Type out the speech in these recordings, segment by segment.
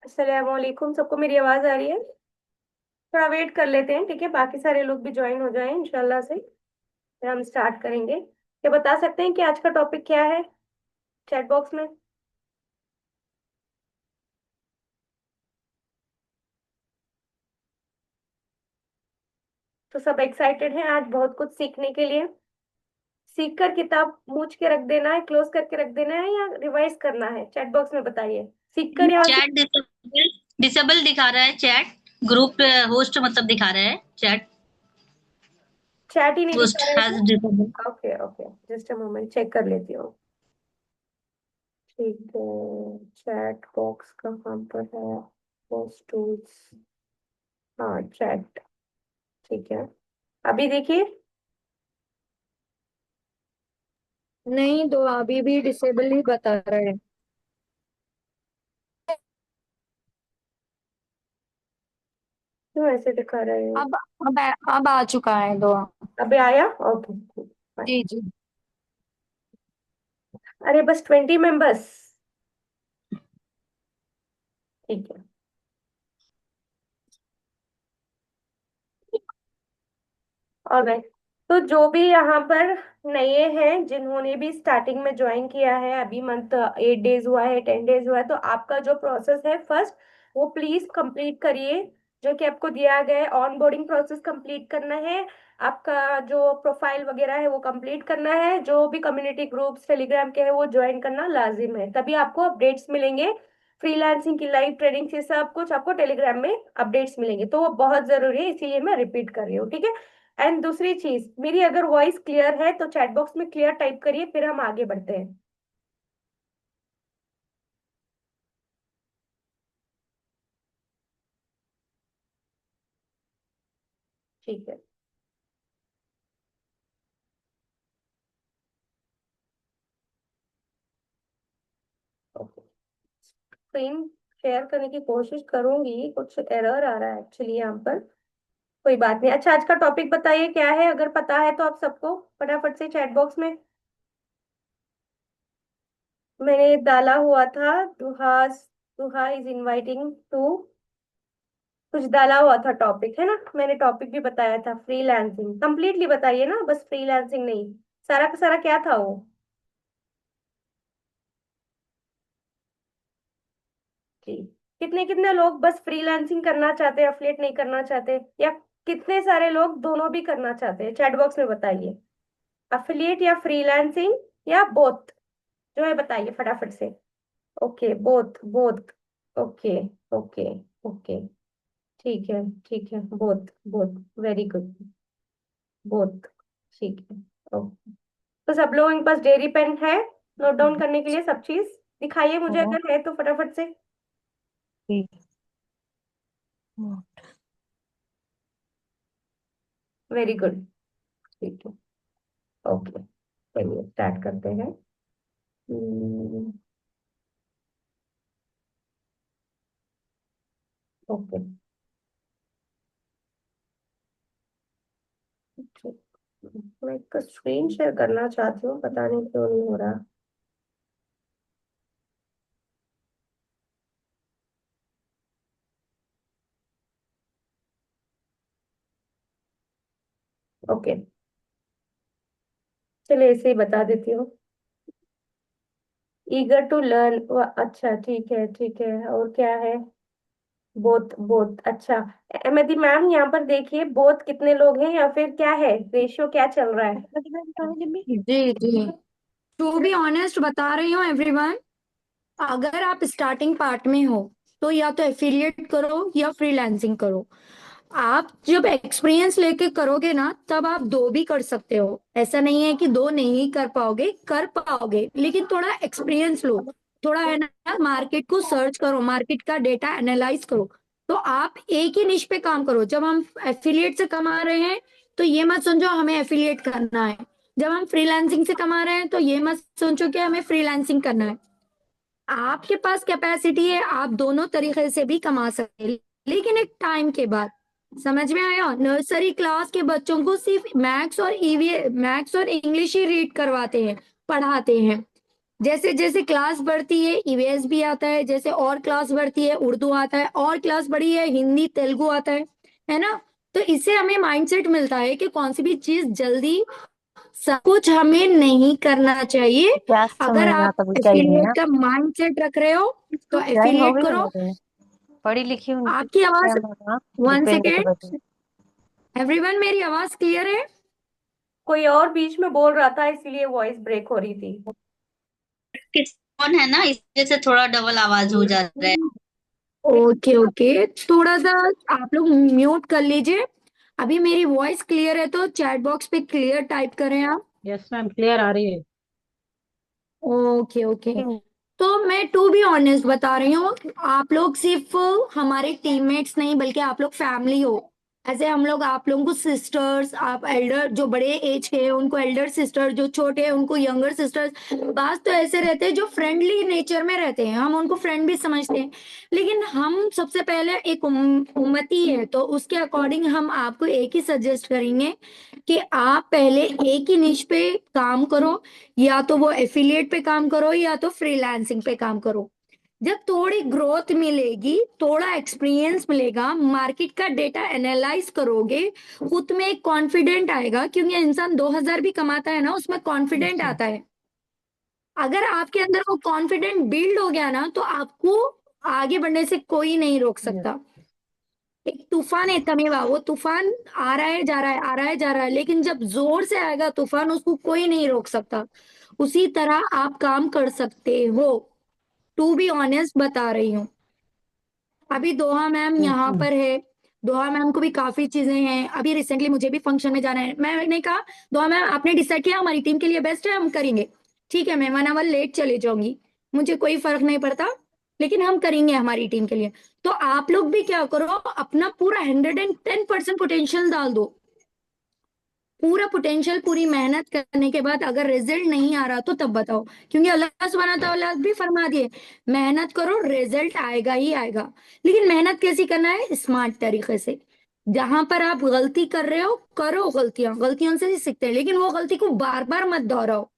अस्सलाम वालेकुम। सबको मेरी आवाज आ रही है? थोड़ा वेट कर लेते हैं, ठीक है? बाकी सारे लोग भी ज्वाइन हो जाएं इंशाल्लाह से, फिर हम स्टार्ट करेंगे। क्या बता सकते हैं कि आज का टॉपिक क्या है चैट बॉक्स में? तो सब एक्साइटेड हैं आज बहुत कुछ सीखने के लिए? सीख कर किताब मूछ के रख देना है, क्लोज करके रख देना है, या रिवाइज करना है? चैट बॉक्स में बताइए। सीख कर यहाँ से। चैट डिसेबल डिसेबल दिखा रहा है। चैट ग्रुप होस्ट मतलब दिखा रहा है। चैट चैट ही नहीं दिखा होस्ट रहा है हैज क्या? Disable. Okay okay, just a moment, check कर लेती हूँ। ठीक है। चैट बॉक्स कहाँ पर है? Post tools. हाँ, चैट। ठीक है, अभी देखिए। नहीं, तो अभी भी डिसेबल ही बता रहा है। क्यों ऐसे दिखा रहे हैं? अब अब आ चुका है दो। अबे आया? ओके। फाइन। जी जी। अरे बस 20 मेंबर्स। ठीक है। और मैं, तो जो भी यहाँ पर नए हैं, जिन्होंने भी स्टार्टिंग में ज्वाइन किया है, अभी मंथ 8 डेज हुआ है, 10 डेज हुआ है, तो आपका जो प्रोसेस है फर्स्ट, वो प्लीज कंप्लीट करिए। जो कि आपको दिया गया है, ऑन बोर्डिंग प्रोसेस कंप्लीट करना है। आपका जो प्रोफाइल वगैरह है वो कंप्लीट करना है। जो भी कम्युनिटी ग्रुप्स टेलीग्राम के हैं वो ज्वाइन करना लाजिम है, तभी आपको अपडेट्स मिलेंगे। फ्रीलांसिंग की लाइव ट्रेनिंग से सब कुछ आपको टेलीग्राम में अपडेट्स मिलेंगे, तो वो बहुत जरूरी है, इसीलिए मैं रिपीट कर रही हूँ, ठीक है? एंड दूसरी चीज, मेरी अगर वॉइस क्लियर है तो चैट बॉक्स में क्लियर टाइप करिए, फिर हम आगे बढ़ते हैं। ठीक है। ओके। स्क्रीन शेयर करने की कोशिश करूंगी, कुछ एरर आ रहा है एक्चुअली यहाँ पर। कोई बात नहीं। अच्छा, आज का टॉपिक बताइए क्या है, अगर पता है तो आप सबको फटाफट से चैट बॉक्स में। मैंने डाला हुआ था। दुहा दुहा इज इनवाइटिंग टू। कुछ डाला हुआ था टॉपिक, है ना? मैंने टॉपिक भी बताया था, फ्रीलांसिंग। कंप्लीटली बताइए ना, बस फ्रीलांसिंग नहीं। सारा का सारा क्या था वो? जी। कितने कितने लोग बस फ्रीलांसिंग करना चाहते हैं, अफिलिएट नहीं करना चाहते, या कितने सारे लोग दोनों भी करना चाहते हैं? चैट बॉक्स में बताइए। अफिलिएट या फ्रीलांसिंग या बोथ, जो है बताइए फटाफट से। Okay, both both. Okay okay okay. ठीक है ठीक है, both both, very good. Both. ठीक है। ओके। तो सब लोगों के पास डेयरी पेन है नोट डाउन करने के लिए सब चीज? दिखाइए मुझे हाँ, अगर है तो फटाफट से। ठीक। Very good. ठीक है। ओके, चलिए स्टार्ट करते हैं। ओके। मैं एक स्क्रीन शेयर करना चाहती हूँ, पता नहीं क्यों नहीं हो रहा। ओके, चलिए ऐसे ही बता देती हूँ। ईगर टू लर्न, अच्छा ठीक है ठीक है। और क्या है? बोथ बोथ, अच्छा। अहमदी मैम, यहाँ पर देखिए, बोथ कितने लोग हैं या फिर क्या है, रेशियो क्या चल रहा है? जी जी। टू बी ऑनेस्ट बता रही हूँ एवरीवन, अगर आप स्टार्टिंग पार्ट में हो तो या तो एफिलिएट करो या फ्रीलांसिंग करो। आप जब एक्सपीरियंस लेके करोगे ना, तब आप दो भी कर सकते हो। ऐसा नहीं है कि दो नहीं कर पाओगे, कर पाओगे, लेकिन थोड़ा एक्सपीरियंस लो। थोड़ा है ना, मार्केट को सर्च करो, मार्केट का डेटा एनालाइज करो। तो आप एक ही निश पे काम करो। जब हम एफिलिएट से कमा रहे हैं तो ये मत समझो हमें एफिलिएट करना है। जब हम फ्रीलांसिंग से कमा रहे हैं तो ये मत सोचो कि हमें फ्रीलांसिंग करना है। आपके पास कैपेसिटी है, आप दोनों तरीके से भी कमा सकते हैं, लेकिन एक टाइम के बाद। समझ में आया? नर्सरी क्लास के बच्चों को सिर्फ मैथ्स और इंग्लिश ही रीड करवाते हैं, पढ़ाते हैं। जैसे जैसे क्लास बढ़ती है ईवीएस भी आता है, जैसे और क्लास बढ़ती है उर्दू आता है, और क्लास बढ़ी है हिंदी तेलुगु आता है ना। तो इससे हमें माइंडसेट मिलता है कि कौन सी भी चीज जल्दी सब कुछ हमें नहीं करना चाहिए। क्या अगर समझ में आप आता वो क्या ही नहीं एफिलिएट ना। का माइंडसेट रख रहे हो तो ज्वाइन हो एफिलिएट गई करो। मेरे, पढ़ी लिखी उनकी आपकी आवाज, हाँ, 1 डिपेंड तो सेकेंड बचे। एवरीवन, मेरी आवाज क्लियर है? कोई और बीच में बोल रहा था इसलिए वॉइस ब्रेक हो रही थी। किस कौन है ना, इस वजह से थोड़ा डबल आवाज हो जा रहा है। ओके ओके, थोड़ा सा आप लोग म्यूट कर लीजिए। अभी मेरी वॉइस क्लियर है तो चैट बॉक्स पे क्लियर टाइप करें आप। यस मैम, क्लियर आ रही है। Okay okay. तो मैं टू बी ऑनेस्ट बता रही हूँ, आप लोग सिर्फ हमारे टीममेट्स नहीं बल्कि आप लोग फैमिली हो। ऐसे हम लोग आप लोगों को सिस्टर्स, आप एल्डर जो बड़े एज के हैं उनको एल्डर सिस्टर, जो छोटे हैं उनको यंगर सिस्टर्स। बात तो ऐसे रहते हैं जो फ्रेंडली नेचर में रहते हैं, हम उनको फ्रेंड भी समझते हैं। लेकिन हम सबसे पहले एक उम्मती है तो उसके अकॉर्डिंग हम आपको एक ही सजेस्ट करेंगे कि आप पहले एक ही निश पे काम करो, या तो वो एफिलिएट पे काम करो या तो फ्रीलांसिंग पे काम करो। जब थोड़ी ग्रोथ मिलेगी, थोड़ा एक्सपीरियंस मिलेगा, मार्केट का डेटा एनालाइज करोगे, खुद में एक कॉन्फिडेंट आएगा, क्योंकि इंसान 2,000 भी कमाता है ना उसमें कॉन्फिडेंट अच्छा। आता है। अगर आपके अंदर वो कॉन्फिडेंट बिल्ड हो गया ना तो आपको आगे बढ़ने से कोई नहीं रोक यस। सकता। एक तूफान है तमेवा, वो तूफान आ रहा है जा रहा है, आ रहा है जा रहा है, लेकिन जब जोर से आएगा तूफान उसको कोई नहीं रोक सकता। उसी तरह आप काम कर सकते हो। टू बी ऑनेस्ट बता रही हूँ। अभी दोहा मैम यस यहाँ मैम। पर है। दोहा मैम को भी काफी चीजें हैं, अभी रिसेंटली मुझे भी फंक्शन में जाना है। मैंने कहा दोहा मैम आपने डिसाइड किया हमारी टीम के लिए बेस्ट है, हम करेंगे। ठीक है, मैं 1 आवर लेट चले जाऊंगी, मुझे कोई फर्क नहीं पड़ता, लेकिन हम करेंगे हमारी टीम के लिए। तो आप लोग भी क्या करो, अपना पूरा 110% पोटेंशियल डाल दो। पूरा पोटेंशियल, पूरी मेहनत करने के बाद अगर रिजल्ट नहीं आ रहा तो तब बताओ, क्योंकि अल्लाह सुब्हानहू तआला भी फरमा दिए मेहनत करो रिजल्ट आएगा ही आएगा। लेकिन मेहनत कैसी करना है, स्मार्ट तरीके से। जहां पर आप गलती कर रहे हो करो, गलतियां गलतियों से ही सीखते हैं, लेकिन वो गलती को बार बार मत दोहराओ।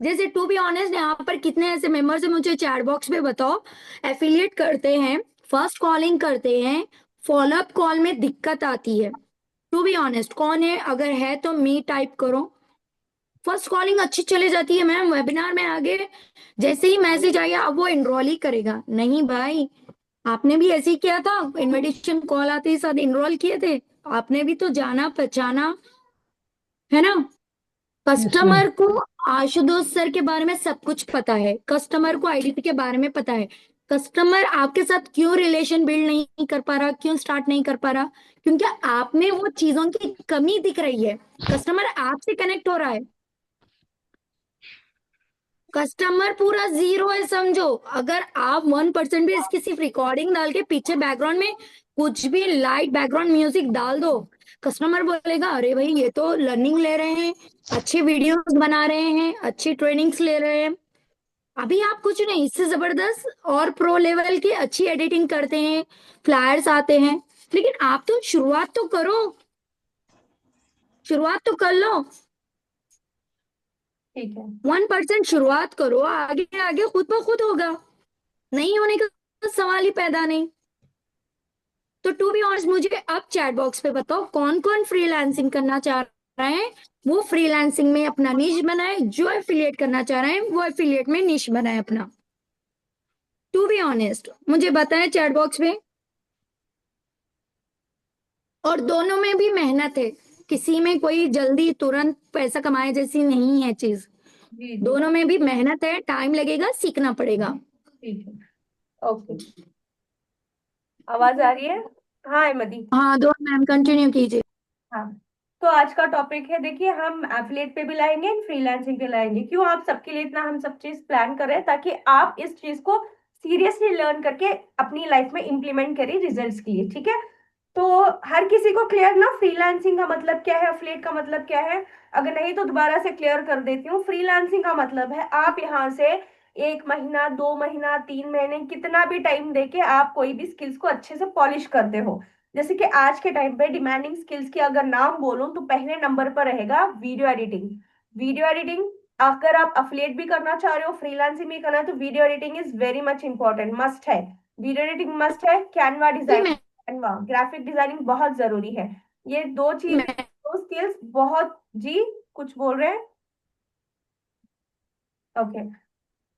जैसे टू बी ऑनेस्ट यहाँ पर कितने ऐसे मेंबर्स है मुझे चैट बॉक्स में बताओ, एफिलिएट करते हैं, फर्स्ट कॉलिंग करते हैं, फॉलोअप कॉल में दिक्कत आती है। टू बी ऑनेस्ट कौन है, अगर है तो मी टाइप करो। फर्स्ट कॉलिंग अच्छी चली जाती है मैम, वेबिनार में आगे जैसे ही मैसेज आया अब वो इनरोल ही करेगा, नहीं भाई। आपने भी ऐसे ही किया था, इनविटेशन कॉल आते ही साथ इनरोल किए थे। आपने भी तो जाना पहचाना, है ना। Yes ma'am. कस्टमर को आशुतोष सर के बारे में सब कुछ पता है, कस्टमर को आईडीपी के बारे में पता है। कस्टमर आपके साथ क्यों रिलेशन बिल्ड नहीं कर पा रहा, क्यों स्टार्ट नहीं कर पा रहा, क्योंकि आप में वो चीजों की कमी दिख रही है। कस्टमर आपसे कनेक्ट हो रहा है, कस्टमर पूरा जीरो है समझो। अगर आप 1% भी इसकी सिर्फ रिकॉर्डिंग डाल के पीछे बैकग्राउंड में कुछ भी लाइट बैकग्राउंड म्यूजिक डाल दो, कस्टमर बोलेगा अरे भाई ये तो लर्निंग ले रहे हैं, अच्छे वीडियोस बना रहे हैं, अच्छी ट्रेनिंग्स ले रहे हैं। अभी आप कुछ नहीं, इससे जबरदस्त और प्रो लेवल की अच्छी एडिटिंग करते हैं, फ्लायर्स आते हैं। लेकिन आप तो शुरुआत तो करो, शुरुआत तो कर लो। ठीक है। 1% शुरुआत करो, आगे आगे खुद ब खुद होगा, नहीं होने का सवाल ही पैदा नहीं। तो टू बी ऑनेस्ट मुझे अब चैट बॉक्स पे बताओ कौन कौन फ्रीलांसिंग करना चाह रहा है, वो फ्रीलांसिंग में अपना निश बनाए, जो एफिलिएट करना चाह रहे हैं वो एफिलिएट में निश बनाए अपना। टू बी ऑनेस्ट मुझे बताएं चैट बॉक्स में। और दोनों में भी मेहनत है, किसी में कोई जल्दी तुरंत पैसा कमाए जैसी नहीं है चीज। जी जी। दोनों में भी मेहनत है, टाइम लगेगा, सीखना पड़ेगा। ठीक है। ओके। आवाज आ रही है? हाँ मदी। हाँ दो मैम कंटिन्यू कीजिए। हाँ। तो आज का टॉपिक है, देखिए हम एफिलिएट पे भी लाएंगे, फ्रीलांसिंग पे लाएंगे। क्यों, आप सबके लिए इतना हम सब चीज प्लान कर रहे हैं ताकि आप इस चीज को सीरियसली लर्न करके अपनी लाइफ में इम्प्लीमेंट करिए रिजल्ट्स के लिए। ठीक है। तो हर किसी को क्लियर ना, फ्रीलांसिंग का मतलब क्या है, एफिलिएट का मतलब क्या है? अगर नहीं तो दोबारा से क्लियर कर देती हूँ। फ्रीलांसिंग का मतलब है आप यहाँ से 1 महीना, 2 महीना, 3 महीने, कितना भी टाइम देके आप कोई भी स्किल्स को अच्छे से पॉलिश करते हो। जैसे कि आज के टाइम पे डिमांडिंग स्किल्स की अगर नाम बोलूं तो पहले नंबर पर रहेगा वीडियो एडिटिंग। वीडियो एडिटिंग, अगर आप अफिलिएट भी करना चाह रहे हो, फ्रीलांसिंग भी करना है, तो video editing is very much important, must है। वीडियो एडिटिंग मस्ट है, कैनवा जी डिजाइन, कैनवा ग्राफिक डिजाइनिंग बहुत जरूरी है। ये दो चीज, मैं दो स्किल्स बहुत। जी, कुछ बोल रहे हैं? Okay.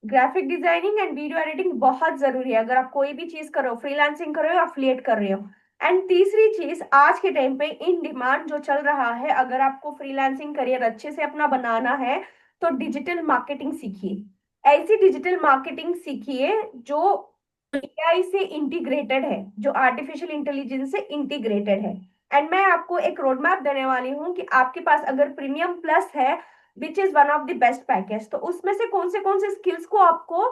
Graphic designing and video editing बहुत जरूरी है अगर आप कोई भी चीज कर रहे हो, फ्रीलांसिंग कर रहे हो, अफिलिएट कर रहे हो। एंड तीसरी चीज, आज के टाइम पे इन डिमांड जो चल रहा है, अगर आपको फ्रीलांसिंग करियर अच्छे से अपना बनाना है, तो डिजिटल मार्केटिंग सीखिए। ऐसी डिजिटल मार्केटिंग सीखिए जो एआई से इंटीग्रेटेड है, जो आर्टिफिशियल इंटेलिजेंस से इंटीग्रेटेड है। एंड मैं आपको एक रोड मैप देने वाली हूँ कि आपके पास अगर प्रीमियम प्लस है, which is one of the best package, तो उसमें से कौन से स्किल्स को आपको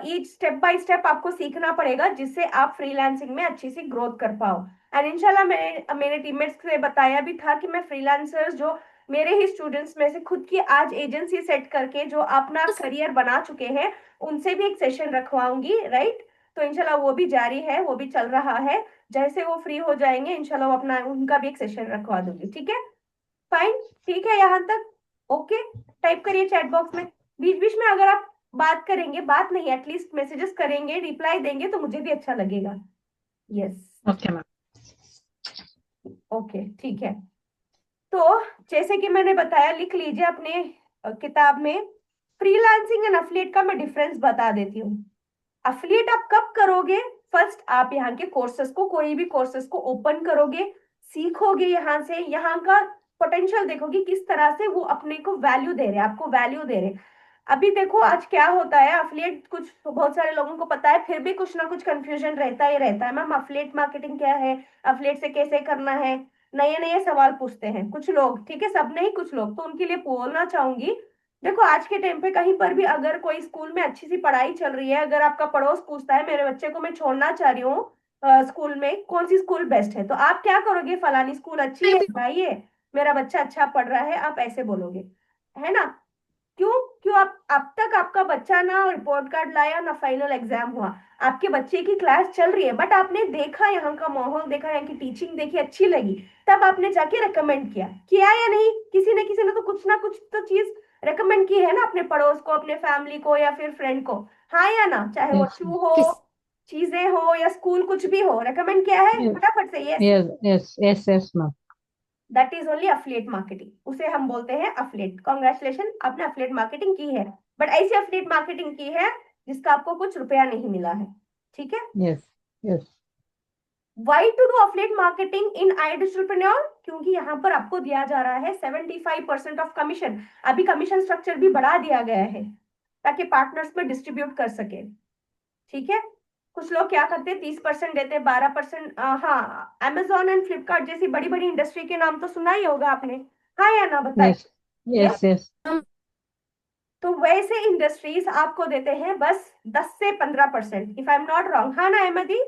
ईच स्टेप बाय स्टेप आपको सीखना पड़ेगा, जिससे आप फ्रीलांसिंग में अच्छी सी ग्रोथ कर पाओ। एंड इंशाल्लाह मैंने मेरे टीममेट्स से बताया भी था कि मैं फ्रीलांसर्स जो मेरे ही स्टूडेंट्स में से खुद की आज एजेंसी सेट करके जो अपना करियर बना चुके हैं, उनसे भी एक सेशन रखवाऊंगी, राइट। तो इंशाल्लाह वो भी जारी है, वो भी चल रहा है। जैसे वो फ्री हो जाएंगे इंशाल्लाह वो अपना उनका भी एक सेशन रखवा दूंगी, ठीक है? फाइन, ठीक है यहाँ तक? ओके। टाइप करिए चैट बॉक्स में। बीच बीच में अगर आप बात करेंगे, बात नहीं एटलीस्ट मैसेजेस करेंगे, रिप्लाई देंगे, तो मुझे भी अच्छा लगेगा। Yes, okay ma'am. ओके, ठीक है। तो जैसे कि मैंने बताया, लिख लीजिए अपने किताब में। फ्रीलांसिंग एंड अफिलिएट का मैं डिफरेंस बता देती हूँ। अफिलिएट आप कब करोगे? फर्स्ट आप यहाँ के कोर्सेस को, कोई भी कोर्सेस को ओपन करोगे, सीखोगे, यहाँ से यहाँ का पोटेंशियल देखोगे, किस तरह से वो अपने को वैल्यू दे रहे हैं, आपको वैल्यू दे रहे हैं। अभी देखो आज क्या होता है, अफिलिएट कुछ बहुत सारे लोगों को पता है, फिर भी कुछ ना कुछ कंफ्यूजन रहता ही रहता है। मैम अफिलिएट मार्केटिंग क्या है, अफिलिएट से कैसे करना है, नए नए सवाल पूछते हैं कुछ लोग, ठीक है, सब नहीं, कुछ लोग। तो उनके लिए बोलना चाहूंगी, देखो आज के टाइम पे कहीं पर भी अगर कोई स्कूल में अच्छी सी पढ़ाई चल रही है, अगर आपका पड़ोस पूछता है मेरे बच्चे को मैं छोड़ना चाह रही हूँ स्कूल में, कौन सी स्कूल बेस्ट है, तो आप क्या करोगे? फलानी स्कूल अच्छी है भाई, ये मेरा बच्चा अच्छा पढ़ रहा है, आप ऐसे बोलोगे, है ना? क्यों? क्यों? आप अब तक आपका बच्चा ना रिपोर्ट कार्ड लाया ना फाइनल एग्जाम हुआ, आपके बच्चे की क्लास चल रही है, बट आपने देखा यहाँ का माहौल, देखा यहाँ की टीचिंग देखी, अच्छी लगी, तब आपने जाके रेकमेंड किया, किया या नहीं? किसी ने तो कुछ ना कुछ तो चीज रेकमेंड की है ना, अपने पड़ोस को, अपने फैमिली को, या फिर फ्रेंड को, हाँ या ना? चाहे वो यस शू हो, किस चीजें हो, या स्कूल, कुछ भी हो, रेकमेंड किया है? यस फटाफट से yes. Yes yes yes yes ma'am. That is only affiliate marketing, उसे हम बोलते हैं अफिलिएट। कॉन्ग्रेचुलेशन, आपने अफिलिएट मार्केटिंग की है, बट ऐसी अफिलिएट मार्केटिंग की है जिसका आपको कुछ रुपया नहीं मिला है, ठीक है? Yes yes why to do affiliate marketing in I digitalpreneur? क्योंकि यहाँ पर आपको दिया जा रहा है 75% ऑफ कमीशन। अभी कमीशन स्ट्रक्चर भी बढ़ा दिया गया है ताकि पार्टनर्स में डिस्ट्रीब्यूट कर सके, ठीक है? कुछ लोग क्या करते हैं, 30% देते हैं, 12%। हाँ, अमेजोन एंड फ्लिपकार्ट जैसी बड़ी बड़ी इंडस्ट्री के नाम तो सुना ही होगा आपने, हाँ या ना? बताइए। यस यस यस तो वैसे इंडस्ट्रीज आपको देते हैं बस 10 से 15%, if I am not wrong, हाँ ना अहमदी?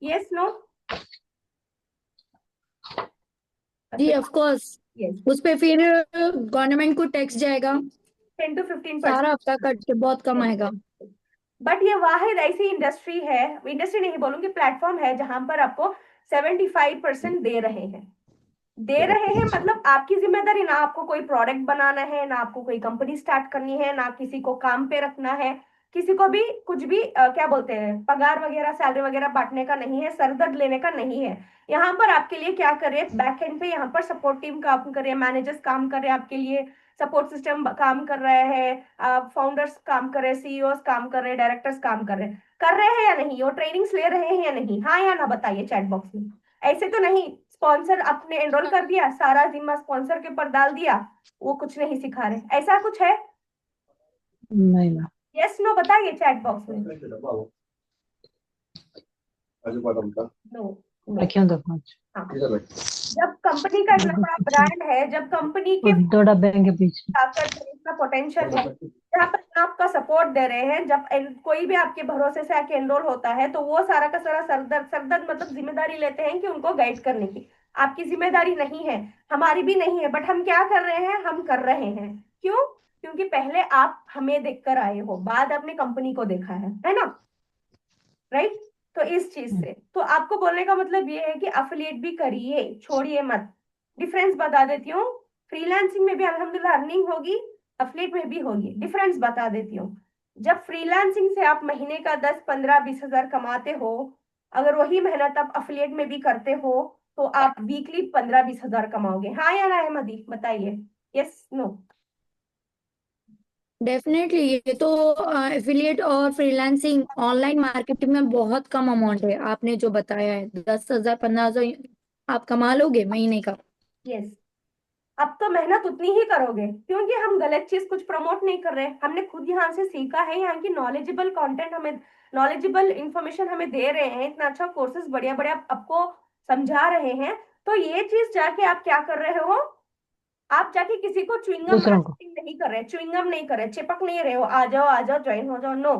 Yes, no? जी ऑफ कोर्स, यस, उस पे फिर गवर्नमेंट को टैक्स जाएगा, 10 to 15%। सारा हफ्ता कट के बहुत कम आएगा। बट ये वाहिद ऐसी इंडस्ट्री है, इंडस्ट्री नहीं बोलूंगी, प्लेटफॉर्म है जहां पर आपको 75% दे रहे हैं। दे रहे हैं मतलब आपकी जिम्मेदारी ना, आपको कोई प्रोडक्ट बनाना है, ना आपको कोई कंपनी स्टार्ट करनी है, ना किसी को काम पे रखना है, किसी को भी कुछ भी क्या बोलते हैं, पगार वगैरह सैलरी वगैरह बांटने का नहीं है, सरदर्द लेने का नहीं है। यहाँ पर आपके लिए क्या कर रहे हैं, बैक एंड पे यहाँ पर सपोर्ट टीम काम कर रहे हैं, मैनेजर्स काम कर रहे हैं आपके लिए, सपोर्ट सिस्टम काम कर रहा है, फाउंडर्स काम कर रहे हैं, सीईओस काम कर रहे हैं, डायरेक्टर्स काम कर रहे हैं या नहीं, वो ट्रेनिंग्स ले रहे हैं या नहीं, हाँ या ना? बताइए चैट बॉक्स में। ऐसे तो नहीं स्पॉन्सर आपने एनरोल कर दिया, सारा जिम्मा स्पॉन्सर के ऊपर डाल दिया, वो कुछ नहीं सिखा रहे, ऐसा कुछ है? नहीं मैम। यस नो बताइए चैट बॉक्स में। No, no. क्यों दो पाँच हाँ, जब कंपनी का इतना बड़ा ब्रांड है, जब कंपनी के और दो डब्बे के बीच में। ताकत है, इतना पोटेंशियल है, जहाँ पर हम आपका सपोर्ट दे रहे हैं, जब कोई भी आपके भरोसे से आके एनरोल होता है, तो वो सारा का सारा सरदर्द, सरदर्द मतलब जिम्मेदारी लेते हैं कि उनको गाइड करने की। आपकी जिम्मेदारी नहीं है, हमारी भी नहीं है, बट हम क्या कर रहे हैं, हम कर रहे हैं। क्यों? क्योंकि पहले आप हमें देखकर आए हो, बाद आपने कंपनी को देखा है ना? राइट। तो इस चीज से तो आपको बोलने का मतलब ये है कि अफिलिएट भी करिए, छोड़िए मत। डिफरेंस बता देती हूँ, फ्रीलांसिंग में भी अल्हम्दुलिल्लाह अर्निंग होगी, अफिलिएट में भी होगी। डिफरेंस बता देती हूँ। जब फ्रीलांसिंग से आप महीने का 10, 15, 20 हजार कमाते हो, अगर वही मेहनत आप अफिलिएट में भी करते हो तो आप वीकली 15, 20 हजार कमाओगे। हाँ या ना अहमदी, बताइए, यस नो? डेफिनेटली ये तो एफिलिएट और फ्रीलांसिंग ऑनलाइन मार्केटिंग में बहुत कम अमाउंट है। आपने जो बताया है 10,000 15,000 आप कमा लोगे महीने का। यस। अब तो मेहनत उतनी ही करोगे, क्योंकि हम गलत चीज कुछ प्रमोट नहीं कर रहे। हमने खुद यहाँ से सीखा है, यहाँ की नॉलेजेबल कंटेंट हमें, नॉलेजेबल इंफॉर्मेशन हमें दे रहे हैं, इतना अच्छा कोर्सेज बढ़िया बढ़िया आपको समझा रहे हैं। तो ये चीज जाके आप क्या कर रहे हो? आप जाके किसी को च्युइंगम दूसरों को। मार्केटिंग नहीं कर रहे, च्युइंगम नहीं कर रहे, चिपक नहीं रहे हो, आ जाओ ज्वाइन हो जाओ। No,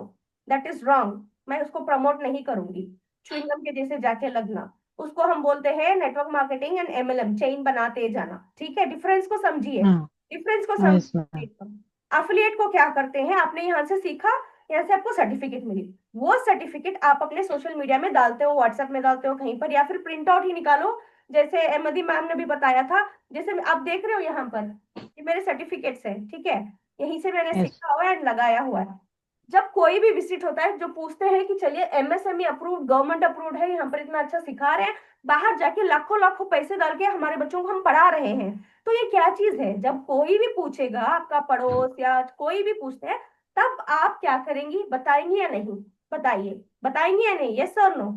that is wrong. मैं उसको प्रमोट नहीं करूंगी, च्युइंगम के जैसे जाके लगना। उसको हम बोलते हैं network marketing and MLM, chain बनाते जाना। ठीक है, डिफरेंस को समझिए, हाँ। डिफरेंस को यस मैम। समझिए। अफिलिएट को क्या करते हैं, आपने यहाँ से सीखा, यहाँ से आपको सर्टिफिकेट मिली, वो सर्टिफिकेट आप अपने सोशल मीडिया में डालते हो, व्हाट्सएप में डालते हो कहीं पर, या फिर प्रिंट आउट ही निकालो, जैसे अहमदी मैम ने भी बताया था। जैसे आप देख रहे हो यहाँ पर, ये मेरे सर्टिफिकेट्स हैं, ठीक है, यहीं से मैंने यस। सीखा हुआ है एंड लगाया हुआ है। जब कोई भी विजिट होता है, जो पूछते हैं कि चलिए एमएसएमई अप्रूव्ड, गवर्नमेंट अप्रूव्ड है, यहाँ पर इतना अच्छा सिखा रहे हैं, बाहर जाके लाखों लाखों पैसे डाल के हमारे बच्चों को हम पढ़ा रहे हैं, तो ये क्या चीज है? जब कोई भी पूछेगा, आपका पड़ोस या कोई भी पूछते हैं, तब आप क्या करेंगी, बताएंगी या नहीं? बताइए, बताएंगी या नहीं, यस और नो?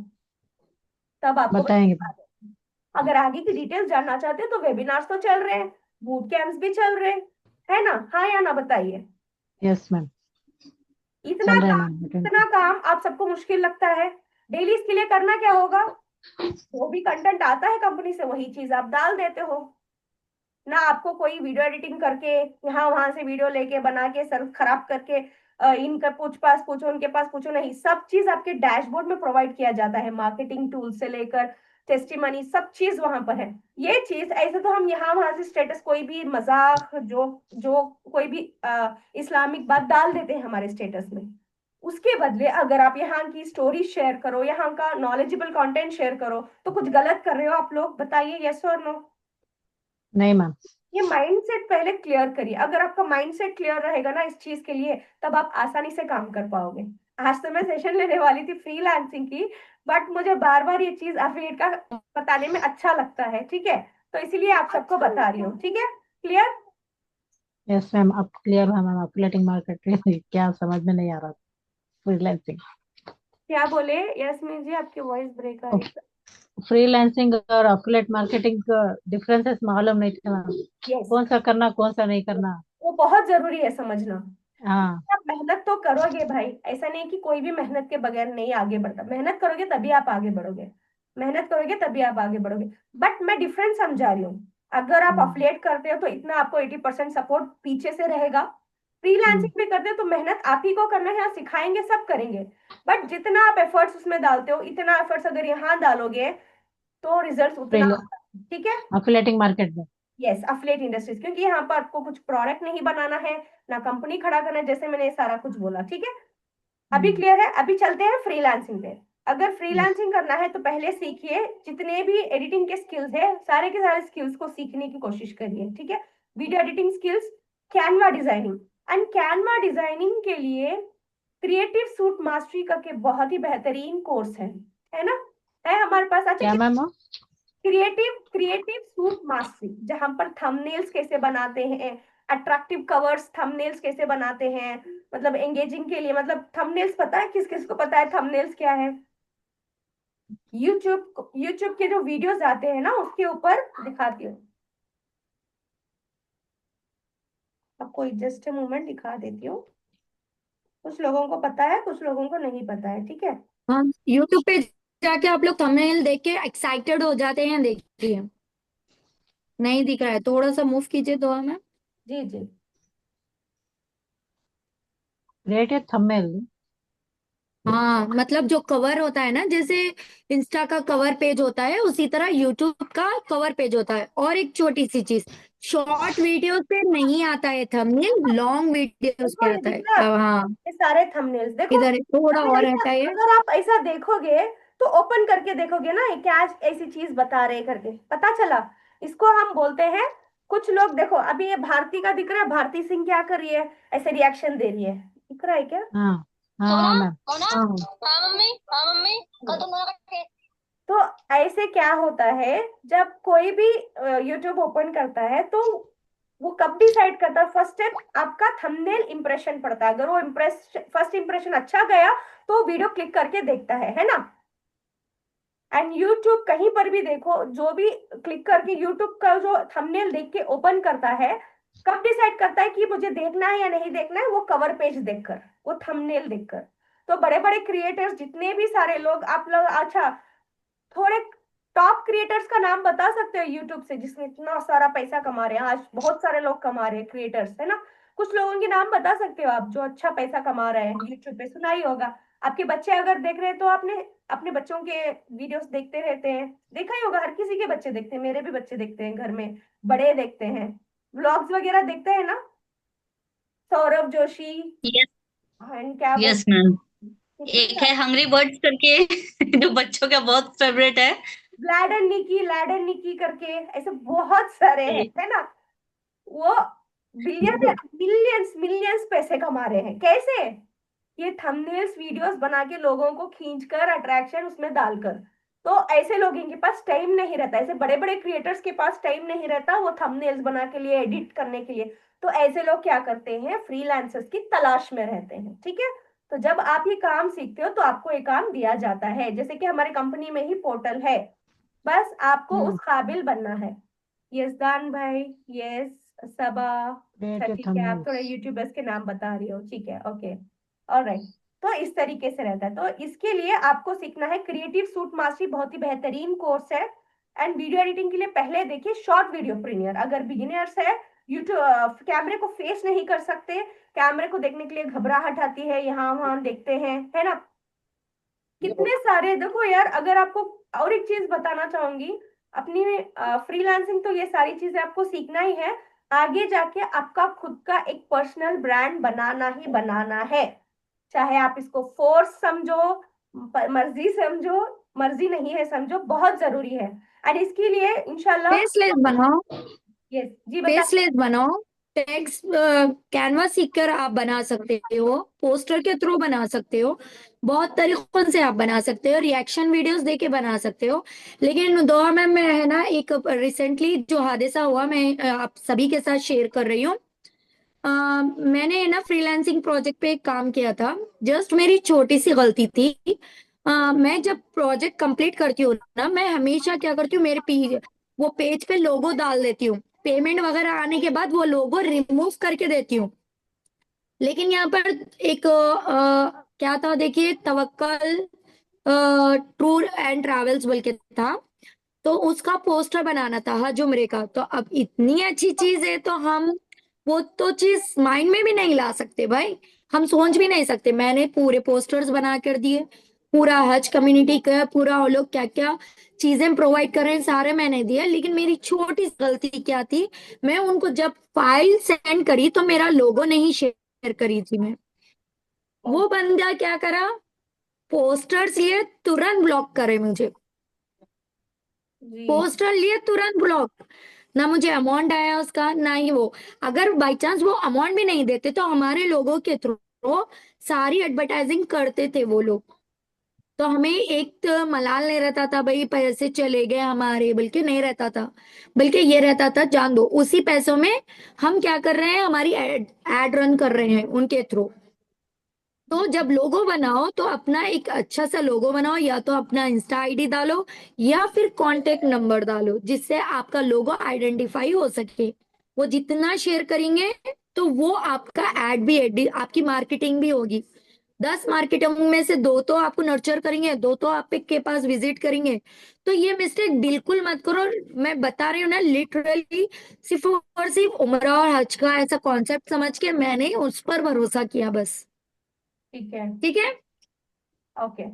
तब आपको बताएंगे। बता दें। अगर आगे की डिटेल्स जानना चाहते हैं तो वेबिनार्स तो चल रहे हैं, बूट कैंप्स भी चल रहे हैं, है ना? हाँ या ना, बताइए। Yes ma'am. इतना चल रहा है काम, मैम। इतना काम आप सबको मुश्किल लगता है? डेली इसके लिए करना क्या होगा? जो भी कंटेंट आता है कंपनी से, वही चीज आप डाल देते हो ना। आपको कोई वीडियो एडिटिंग करके यहाँ वहां से वीडियो लेके बना के सर खराब करके इनका पूछ पास पूछो, उनके पास पूछो, नहीं, सब चीज आपके डैशबोर्ड में प्रोवाइड किया जाता है। मार्केटिंग टूल से लेकर टेस्टिमनी, सब चीज वहां पर है। ये चीज ऐसे तो हम यहाँ वहां से स्टेटस, कोई भी मजाक, जो जो कोई भी इस्लामिक बात डाल देते हैं हमारे स्टेटस में। उसके बदले अगर आप यहाँ की स्टोरी शेयर करो, यहाँ का नॉलेजेबल कंटेंट शेयर करो, तो कुछ गलत कर रहे हो आप लोग? बताइए, यस और नो? नहीं मैम। ये माइंडसेट पहले क्लियर करिए। अगर आपका माइंडसेट क्लियर रहेगा ना इस चीज के लिए, तब आप आसानी से काम कर पाओगे। आज तो मैं सेशन लेने वाली थी फ्रीलांसिंग की, बट मुझे बार बार ये चीज अफिलिएट का बताने में अच्छा लगता है, ठीक है, तो इसीलिए आप सबको बता रही हूँ। ठीक है, क्लियर? यस मैम, अब क्लियर है मैम। एफिलिएटिंग मार्केटिंग क्या समझ में नहीं आ रहा। फ्रीलांसिंग। क्या बोले यस्मीन जी, आपकी वॉइस ब्रेक आ रही है। फ्रीलांसिंग और एफिलिएट मार्केटिंग का डिफरेंसेस मालूम नहीं था मैम। यस, कौन सा करना कौन सा नहीं करना। वो बहुत जरूरी है समझना। हाँ। आप मेहनत तो करोगे भाई, ऐसा नहीं कि कोई भी मेहनत के बगैर नहीं आगे बढ़ता। मेहनत करोगे तभी आप आगे बढ़ोगे, मेहनत करोगे तभी आप आगे बढ़ोगे। बट मैं डिफरेंस समझा रही हूँ। अगर आप हम्म। अफिलिएट करते हो तो इतना आपको 80% सपोर्ट पीछे से रहेगा। हम्म। फ्रीलांसिंग भी करते हो तो मेहनत आप ही को करना है, यहाँ सिखाएंगे, सब करेंगे। बट जितना आप एफर्ट्स उसमें डालते हो, इतना एफर्ट्स अगर यहाँ डालोगे तो रिजल्ट उतना फ्री आता है, ठीक है? एफिलिएटिंग मार्केट में। यस, अफिलिएट इंडस्ट्रीज, क्योंकि यहाँ पर आपको कुछ प्रोडक्ट नहीं बनाना है, ना कंपनी खड़ा करना है, जैसे मैंने सारा कुछ बोला, ठीक है? अभी क्लियर है? अभी चलते हैं फ्रीलांसिंग पे। अगर यस। फ्रीलांसिंग करना है तो पहले सीखिए, जितने भी एडिटिंग के स्किल्स है, सारे के सारे स्किल्स को सीखने की कोशिश करिए, ठीक है? Video editing skills, Canva designing, and Canva designing के लिए क्रिएटिव सूट मास्टरी करके बहुत ही बेहतरीन कोर्स है ना? है हमारे पास। क्या अच्छा, ma'am? Creative creative suit mastery, जहां पर थंबनेल्स कैसे बनाते हैं, अट्रैक्टिव कवर्स, थंबनेल्स कैसे बनाते हैं, मतलब एंगेजिंग के लिए, मतलब थंबनेल्स पता है किस किस को पता है थंबनेल्स क्या है? यूट्यूब के जो वीडियोस आते हैं ना, उसके ऊपर दिखाती हूँ आपको, जस्ट ए मोमेंट दिखा देती हूँ। कुछ लोगों को पता है, कुछ लोगों को नहीं पता है, ठीक है? हाँ, यूट्यूब पे जाके आप लोग थंबनेल देख के एक्साइटेड हो जाते हैं, देखिए नहीं दिख रहा है, थोड़ा सा मूव कीजिए तो हमें। जी जी। Creative thumbnail. हाँ, मतलब जो कवर होता है ना, जैसे इंस्टा का कवर पेज होता है, उसी तरह यूट्यूब का कवर पेज होता है। और एक छोटी सी चीज, शॉर्ट वीडियोस पे नहीं आता है थंबनेल, लॉन्ग वीडियोस पे देखो, ये आता दिख है। रहा है अब आपको? हाँ, ये सारे थंबनेल्स देखो। इधर है, थोड़ा अगर और ऐसा, हटाइए। अगर आप ऐसा देखोगे तो ओपन करके देखोगे ना, ये क्या ऐसी चीज बता रहे करके, पता चला? इसको हम बोलते हैं कुछ लोग देखो, अभी ये भारती का दिख रहा है, भारती सिंह क्या कर रही है, ऐसे रिएक्शन दे रही है, दिख रहा है क्या? हाँ हाँ सोना हाँ मैम। सोना हाँ हाँ मम्मी हाँ मम्मी कल तुम दोनों का तो ऐसे क्या होता है, जब कोई भी यूट्यूब ओपन करता है तो वो कब डिसाइड करता है, फर्स्ट स्टेप आपका थंबनेल इंप्रेशन पड़ता है। अगर वो इम्प्रेस फर्स्ट इंप्रेशन अच्छा गया तो वीडियो क्लिक करके देखता है ना। एंड यूट्यूब कहीं पर भी देखो, जो भी क्लिक करके यूट्यूब का जो थंबनेल देख के ओपन करता है, कब डिसाइड करता है कि मुझे देखना है या नहीं देखना है, वो कवर पेज देखकर, वो थंबनेल देखकर। तो बड़े बड़े क्रिएटर्स जितने भी सारे लोग, आप लोग अच्छा थोड़े टॉप क्रिएटर्स का नाम बता सकते हो यूट्यूब से जिसने इतना सारा पैसा कमा रहे हैं, आज बहुत सारे लोग कमा रहे हैं क्रिएटर्स, है ना। कुछ लोगों के नाम बता सकते हो आप जो अच्छा पैसा कमा रहे हैं, यूट्यूब पे सुना ही होगा। आपके बच्चे अगर देख रहे हैं तो आपने अपने बच्चों के वीडियोस देखते रहते हैं, देखा ही होगा, हर किसी के बच्चे देखते हैं, मेरे भी बच्चे देखते हैं घर में, बड़े देखते हैं, व्लॉग्स वगैरह देखते हैं ना, सौरभ जोशी, यस एंड क्या यस बोलते मैम। कितने एक है सारे, हंग्री बर्ड्स करके जो बच्चों का बहुत फेवरेट है। लैडन निकी करके, ऐसे बहुत सारे हैं, है ना। वो बिलियन मिलियंस मिलियंस पैसे कमा रहे हैं, कैसे? ये थंबनेल्स वीडियोस बना के लोगों को खींचकर अट्रैक्शन उसमें डालकर। तो ऐसे लोगों के पास टाइम नहीं रहता, ऐसे बड़े बड़े क्रिएटर्स के पास टाइम नहीं रहता वो थंबनेल्स बना के लिए, एडिट करने के लिए। तो ऐसे लोग क्या करते हैं, फ्रीलांसर्स की तलाश में रहते हैं, ठीक है। तो जब आप ये काम सीखते हो तो आपको ये काम दिया जाता है, जैसे कि हमारी कंपनी में ही पोर्टल है, बस आपको उस काबिल बनना है। यजदान भाई, यस, सबा, अच्छा क्रिएटिव ठीक है, आप थोड़े थंबनेल्स। यूट्यूबर्स के नाम बता रही हो, ठीक है, ओके, ऑलराइट। तो इस तरीके से रहता है। तो इसके लिए आपको सीखना है क्रिएटिव सूट मास्टरी, बहुत ही बेहतरीन कोर्स है। एंड वीडियो एडिटिंग के लिए पहले देखिए शॉर्ट वीडियो प्रीमियर, अगर बिगिनर्स है, यूट्यूब कैमरे को फेस नहीं कर सकते, कैमरे को देखने के लिए घबराहट आती है, यहाँ वहां देखते हैं, है ना। कितने सारे देखो यार, अगर आपको और एक चीज बताना चाहूंगी, अपनी फ्रीलांसिंग तो ये सारी चीजें आपको सीखना ही है, आगे जाके आपका खुद का एक पर्सनल ब्रांड बनाना ही बनाना है। चाहे आप इसको फोर्स समझो, मर्जी समझो, मर्जी नहीं है समझो, बहुत जरूरी है। और इसके लिए इंशाल्लाह, फेसलेस बनाओ, यस जी बता। फेसलेस बनाओ। टेक्स्ट कैनवास सीखकर आप बना सकते हो, पोस्टर के थ्रू बना सकते हो, बहुत तरीकों से आप बना सकते हो, रिएक्शन वीडियोस देके बना सकते हो। लेकिन दौर में मैं है ना, एक रिसेंटली जो हादसा हुआ, मैं आप सभी के साथ शेयर कर रही हूँ। मैंने ना फ्रीलांसिंग प्रोजेक्ट पे एक काम किया था। जस्ट मेरी छोटी सी गलती थी। मैं जब प्रोजेक्ट कंप्लीट करती हूँ ना, मैं हमेशा क्या करती हूँ, वो पेज पे लोगो डाल देती हूँ। पेमेंट वगैरह आने के बाद वो लोगो रिमूव करके देती हूँ। लेकिन यहाँ पर एक क्या था देखिए, तवक्कल टूर एंड ट्रैवल्स बोल के था। तो उसका पोस्टर बनाना था हज उम्रे का। तो अब इतनी अच्छी चीज है तो हम वो तो चीज माइंड में भी नहीं ला सकते भाई, हम सोच भी नहीं सकते। मैंने पूरे पोस्टर्स बना कर दिए, पूरा हज कम्युनिटी का पूरा वो लोग क्या क्या चीजें प्रोवाइड कर रहे हैं सारे मैंने दिया। लेकिन मेरी छोटी सी गलती क्या थी, मैं उनको जब फाइल सेंड करी तो मेरा लोगो नहीं शेयर करी थी मैं। वो बंदा क्या करा, पोस्टर्स लिए तुरंत ब्लॉक करे मुझे, जी पोस्टर लिए तुरंत ब्लॉक। ना मुझे अमाउंट आया उसका, ना ही वो, अगर बाई चांस वो अमाउंट भी नहीं देते तो हमारे लोगों के थ्रू सारी एडवर्टाइजिंग करते थे वो लोग। तो हमें एक तो मलाल नहीं रहता था भाई पैसे चले गए हमारे, बल्कि नहीं रहता था, बल्कि ये रहता था जान दो उसी पैसों में हम क्या कर रहे हैं, हमारी एड रन कर रहे हैं उनके थ्रू। तो जब लोगो बनाओ तो अपना एक अच्छा सा लोगो बनाओ, या तो अपना इंस्टा आईडी डालो या फिर कांटेक्ट नंबर डालो, जिससे आपका लोगो आइडेंटिफाई हो सके। वो जितना शेयर करेंगे तो वो आपका एड भी आपकी मार्केटिंग भी होगी। 10 मार्केटिंग में से दो तो आपको नर्चर करेंगे, दो तो आपके पास विजिट करेंगे। तो ये मिस्टेक बिल्कुल मत करो। मैं बता रही हूँ ना, लिटरली सिर्फ और सिर्फ उम्र और हज का ऐसा कॉन्सेप्ट समझ के मैंने उस पर भरोसा किया बस। ठीक है, ठीक है। ओके।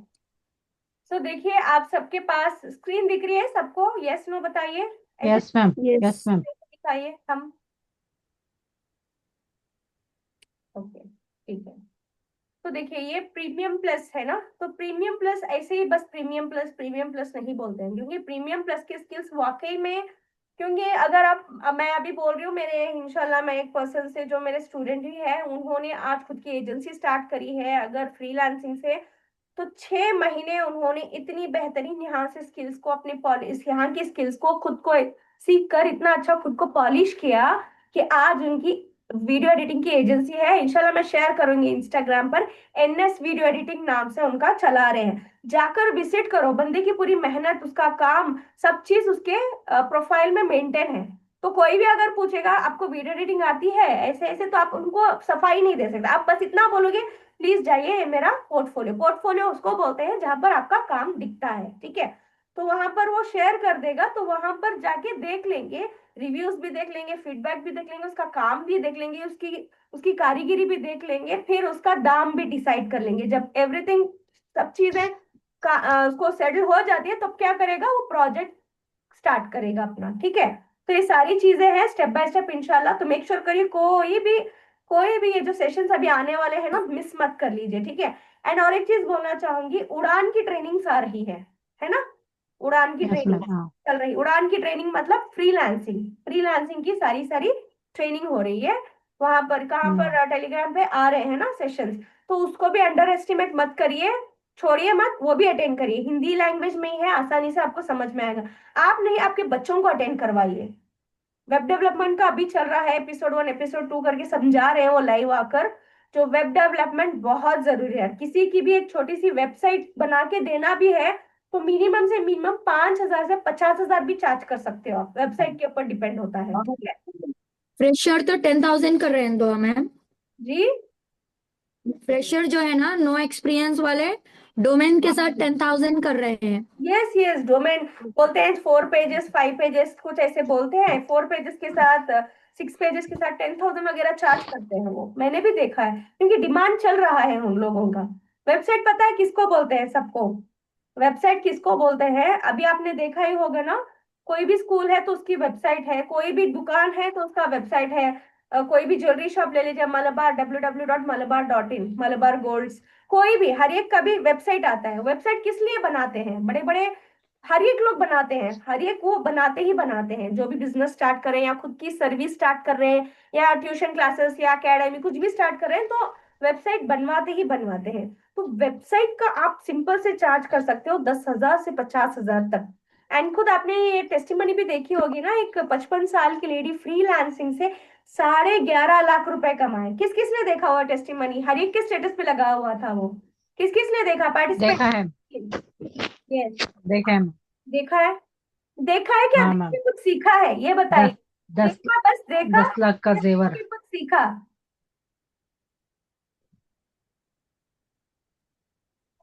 सो देखिए, आप सबके पास स्क्रीन दिख रही है सबको, यस नो बताइए, ऐसे yes ma'am. Yes yes. Ma'am. दिखाइए हम, ओके ठीक है। तो देखिए ये प्रीमियम प्लस है ना, तो प्रीमियम प्लस ऐसे ही बस प्रीमियम प्लस नहीं बोलते हैं, क्योंकि प्रीमियम प्लस के स्किल्स वाकई में क्योंकि अगर आप मैं अभी बोल रही हूँ, मेरे इंशाल्लाह मैं एक पर्सन से जो मेरे स्टूडेंट ही है, उन्होंने आज खुद की एजेंसी स्टार्ट करी है अगर फ्रीलांसिंग से। तो 6 महीने उन्होंने इतनी बेहतरीन यहाँ से स्किल्स को अपने पॉलिश, यहाँ की स्किल्स को खुद को सीख कर इतना अच्छा खुद को पॉलिश किया कि आज उनकी वीडियो एडिटिंग की एजेंसी है। इंशाल्लाह मैं शेयर करूंगी इंस्टाग्राम पर, एनएस वीडियो एडिटिंग नाम से उनका चला रहे हैं। जाकर विजिट करो, बंदे की पूरी मेहनत, उसका काम, सब चीज उसके प्रोफाइल में मेंटेन है। तो कोई भी अगर पूछेगा आपको वीडियो एडिटिंग आती है ऐसे ऐसे, तो आप उनको सफाई नहीं दे सकते। आप बस इतना बोलोगे प्लीज जाइए, ये मेरा पोर्टफोलियो, पोर्टफोलियो उसको बोलते हैं जहां पर आपका काम दिखता है, ठीक है। तो वहां पर वो शेयर कर देगा, तो वहां पर जाके देख लेंगे, रिव्यूज भी देख लेंगे, फीडबैक भी देख लेंगे, उसका काम भी देख लेंगे, उसकी उसकी कारीगिरी भी देख लेंगे, फिर उसका दाम भी डिसाइड कर लेंगे। जब एवरीथिंग, सब चीजें उसको सेटल हो जाती है, तब क्या करेगा वो, प्रोजेक्ट स्टार्ट करेगा अपना, ठीक है। तो ये सारी चीजें हैं स्टेप बाय स्टेप इंशाल्लाह। तो मेक श्योर करिए कोई भी ये जो सेशंस अभी आने वाले हैं ना, मिस मत कर लीजिए, ठीक है। एंड और एक चीज बोलना चाहूंगी, उड़ान की ट्रेनिंग्स आ रही है ना, उड़ान की यस ट्रेनिंग मैम। हाँ चल रही। उड़ान की ट्रेनिंग मतलब फ्रीलांसिंग, फ्रीलांसिंग की सारी सारी ट्रेनिंग हो रही है वहां पर। कहाँ पर, टेलीग्राम पे आ रहे हैं ना सेशंस। तो उसको भी अंडर एस्टिमेट मत करिए, छोड़िए मत, वो भी अटेंड करिए। हिंदी लैंग्वेज में ही है, आसानी से आपको समझ में आएगा। आप नहीं, आपके बच्चों को अटेंड करवाइए। वेब डेवलपमेंट का अभी चल रहा है, एपिसोड 1 एपिसोड 2 करके समझा रहे हैं वो लाइव आकर। जो वेब डेवलपमेंट बहुत जरूरी है, किसी की भी एक छोटी सी वेबसाइट बना के देना भी है तो मिनिमम से मिनिमम 5,000 से 50,000 भी चार्ज कर सकते हो आप, वेबसाइट के ऊपर डिपेंड होता है, ठीक है फ्रेशर तो 10,000 कर रहे हैं तो मैम। जी। फ्रेशर जो है ना, नो एक्सपीरियंस वाले, डोमेन के साथ 10,000 कर रहे हैं। यस यस, डोमेन बोलते हैं 4 पेजेस 5 पेजेस कुछ ऐसे बोलते हैं, 4 पेजेस के साथ 6 पेजेस के साथ 10,000 वगैरह चार्ज करते हैं वो, मैंने भी देखा है क्योंकि डिमांड चल रहा है उन लोगों का। वेबसाइट पता है किसको बोलते हैं सबको, वेबसाइट किसको बोलते हैं अभी आपने देखा ही होगा ना। कोई भी स्कूल है तो उसकी वेबसाइट है, कोई भी दुकान है तो उसका वेबसाइट है। कोई भी ज्वेलरी शॉप ले लीजिए, मलबार, www.malabar.in, मलबार गोल्ड्स, कोई भी, हर एक का भी वेबसाइट आता है। वेबसाइट किस लिए बनाते हैं, बड़े बड़े हर एक लोग बनाते हैं, हर एक वो बनाते ही बनाते हैं, जो भी बिजनेस स्टार्ट कर रहे हैं या खुद की सर्विस स्टार्ट कर रहे हैं या ट्यूशन क्लासेस या अकेडमी कुछ भी स्टार्ट कर रहे हैं, तो वेबसाइट बनवाते ही बनवाते हैं। तो वेबसाइट का आप सिंपल से चार्ज कर सकते हो 10,000 से 50,000 तक। एंड खुद आपने ये टेस्टिमनी भी देखी होगी ना, एक 55 साल की लेडी फ्रीलांसिंग से 11.5 लाख रुपए कमाए। किस किस ने देखा हुआ टेस्टिमनी, हर एक के स्टेटस पे लगा हुआ था वो, किस किस ने देखा, पार्टिसिपेट। देखा है। यस, देखा है। देखा है। देखा है क्या, हाँ देख मैम। के कुछ सीखा है, ये बताइए। 10 10 देखा, बस देखा, 10 लाख का या देख जेवर। के कुछ सीखा।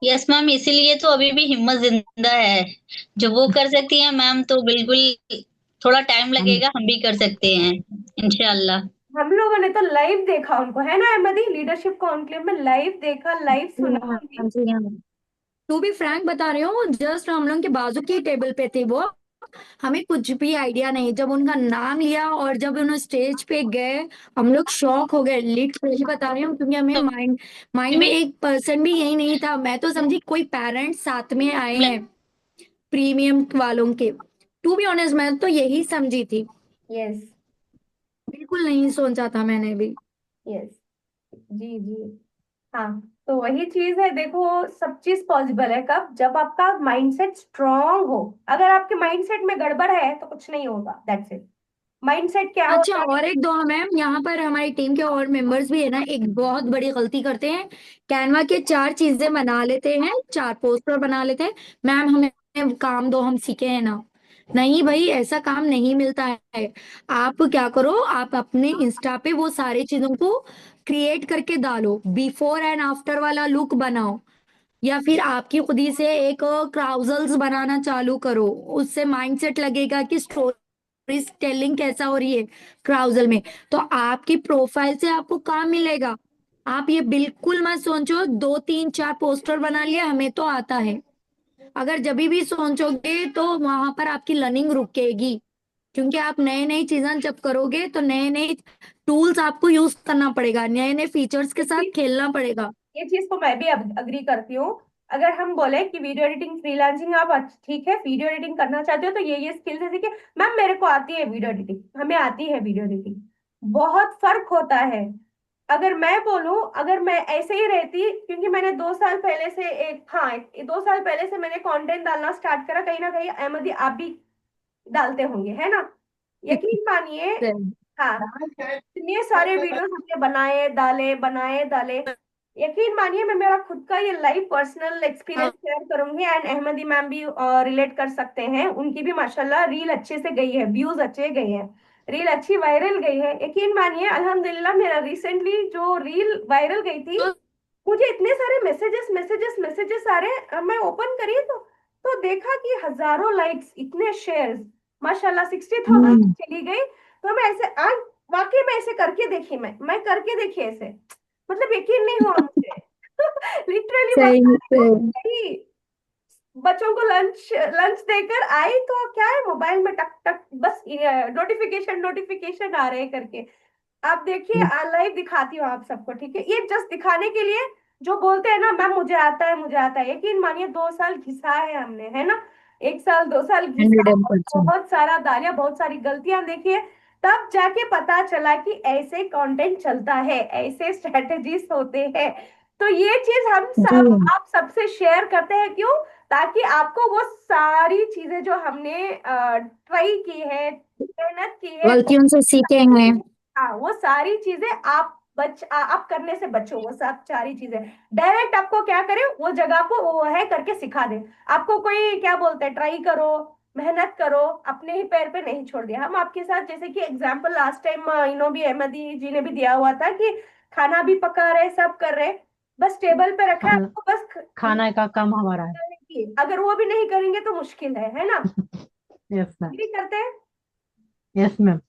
यस मैम, इसीलिए तो अभी भी हिम्मत जिंदा है। जो वो कर सकती है मैम, तो बिल्कुल थोड़ा टाइम हम लगेगा, हम भी कर सकते हैं इंशाल्लाह। हम लोगों ने तो लाइव देखा उनको, है ना अहमदी, लीडरशिप कॉन्क्लेव में लाइव देखा, लाइव जी सुना हाँ, हमने। जी हाँ। टू बी फ्रैंक बता रही हूँ, जस्ट हम लोग के बाजू की टेबल पे थे वो। हमें कुछ भी आइडिया नहीं, जब उनका नाम लिया और जब उन्होंने स्टेज पे गए, हम लोग शॉक हो गए, लिटरली बता रही हूँ, क्योंकि हमें तो माइंड माइंड में भी एक पर्सन भी यही नहीं था। मैं तो समझी कोई पेरेंट्स साथ में आए मैं हैं प्रीमियम वालों के। टू बी ऑनेस्ट, मैं तो यही समझी थी, यस बिल्कुल नहीं सोचा था मैंने भी। यस, जी जी, हाँ। तो वही चीज है, देखो सब चीज पॉसिबल है कब, जब आपका माइंडसेट स्ट्रांग हो। अगर आपके माइंडसेट में गड़बड़ है तो कुछ नहीं होगा, दैट्स इट। माइंडसेट क्या अच्छा, होता है। और एक दो मैम, यहाँ पर हमारी टीम के और मेंबर्स भी है ना, एक बहुत बड़ी गलती करते हैं। कैनवा के 4 चीजें बना लेते हैं, 4 पोस्टर बना लेते हैं। मैम हमें काम दो, हम सीखे हैं ना। नहीं भाई, ऐसा काम नहीं मिलता है। आप क्या करो, आप अपने इंस्टा पे वो सारी चीजों को क्रिएट करके डालो, बिफोर एंड आफ्टर वाला लुक बनाओ, या फिर आपकी खुद ही से एक क्राउजल्स बनाना चालू करो। उससे माइंडसेट लगेगा कि स्टोरी टेलिंग कैसा हो रही है क्राउजल में, तो आपकी प्रोफाइल से आपको काम मिलेगा। आप ये बिल्कुल मत सोचो 2 3 4 पोस्टर बना लिया हमें तो आता है। अगर जब भी सोचोगे तो वहां पर आपकी लर्निंग रुकेगी, क्योंकि आप नए नई चीजें जब करोगे तो नए नए टूल्स आपको यूज करना पड़ेगा, नए नए फीचर्स के साथ खेलना पड़ेगा। ये चीज तो मैं भी अग्री करती हूँ। अगर हम बोले कि वीडियो एडिटिंग फ्रीलांसिंग आप ठीक है वीडियो एडिटिंग करना चाहते हो तो ये स्किल्स है सीखे। मैम मेरे को आती है वीडियो एडिटिंग, हमें आती है वीडियो एडिटिंग, बहुत फर्क होता है। अगर मैं बोलूं, अगर मैं ऐसे ही रहती, क्योंकि मैंने 2 साल पहले से एक, हाँ 2 साल पहले से मैंने कंटेंट डालना स्टार्ट करा, कहीं ना कहीं अहमदी आप भी डालते होंगे है ना, यकीन मानिए। हाँ, इतने सारे वीडियोस हमने बनाए डाले बनाए डाले, यकीन मानिए मैं मेरा खुद का ये लाइव पर्सनल एक्सपीरियंस शेयर करूंगी, एंड अहमदी मैम भी रिलेट कर सकते हैं, उनकी भी माशाल्लाह रील अच्छे से गई है, व्यूज अच्छे गए हैं, रील अच्छी वायरल गई है। यकीन मानिए अल्हम्दुलिल्लाह मेरा रिसेंटली जो रील वायरल गई थी, मुझे इतने सारे मैसेजेस मैसेजेस मैसेजेस आ रहे हैं, मैं ओपन करी तो देखा कि हजारों लाइक्स, इतने शेयर्स, माशाल्लाह 60,000 चली गई। तो मैं ऐसे आज वाकई में ऐसे करके देखी, मैं करके देखी ऐसे, मतलब यकीन नहीं हुआ मुझे। लिटरली सही बच्चों को लंच लंच देकर आई तो क्या है, मोबाइल में टक टक बस नोटिफिकेशन नोटिफिकेशन आ रहे हैं करके। आप देखिए लाइव दिखाती हूँ आप सबको, ठीक है, ये जस्ट दिखाने के लिए। जो बोलते हैं ना मैम मुझे आता है मुझे आता है, यकीन मानिए 2 साल घिसा है हमने, है ना, 1 साल 2 साल घिसा, 100%। बहुत सारा डालिया, बहुत सारी गलतियां देखिए, तब जाके पता चला कि ऐसे कंटेंट चलता है, ऐसे स्ट्रेटेजीज होते हैं। तो ये चीज हम जी, सब आप सबसे शेयर करते हैं, क्यों? ताकि आपको वो सारी चीजें जो हमने ट्राई की है, मेहनत की है, गलतियों से सीखे हैं। हाँ वो सारी चीजें आप करने से बचो, वो सब सारी चीजें डायरेक्ट आपको क्या करे, वो जगह को वो है करके सिखा दे। आपको कोई क्या बोलते हैं, ट्राई करो, मेहनत करो, अपने ही पैर पे नहीं छोड़ दिया। हम आपके साथ जैसे कि एग्जाम्पल लास्ट टाइम इनो भी अहमदी जी ने भी दिया हुआ था कि खाना भी पका रहे, सब कर रहे, बस टेबल पे रखा है, खाना आपको बस खाना का काम हमारा है। करने की। अगर वो भी नहीं करेंगे तो मुश्किल है ना, यस मैम। ये भी करते हैं। Yes ma'am.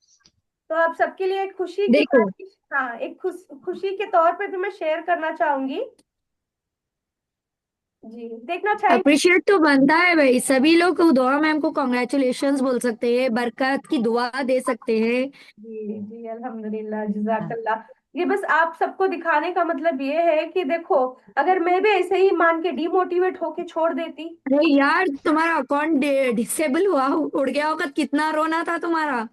तो आप सबके लिए एक खुशी की देखो, बात, हाँ एक खुशी के तौर पे भी मैं शेयर करना चाहूंगी। जी देखना चाहेंगे। अप्रिशिएट तो बनता है भाई, सभी लोग दुआ मैम को कॉन्ग्रेचुलेशंस बोल सकते हैं, बरकत की दुआ दे सकते हैं। जी जी अल्हम्दुलिल्लाह जज़ाकल्लाह। ये बस आप सबको दिखाने का मतलब ये है कि देखो, अगर मैं भी ऐसे ही मान के डिमोटिवेट होके छोड़ देती, अरे यार, तुम्हारा अकाउंट डिसेबल हुआ, उड़ गया होगा, कितना रोना था तुम्हारा।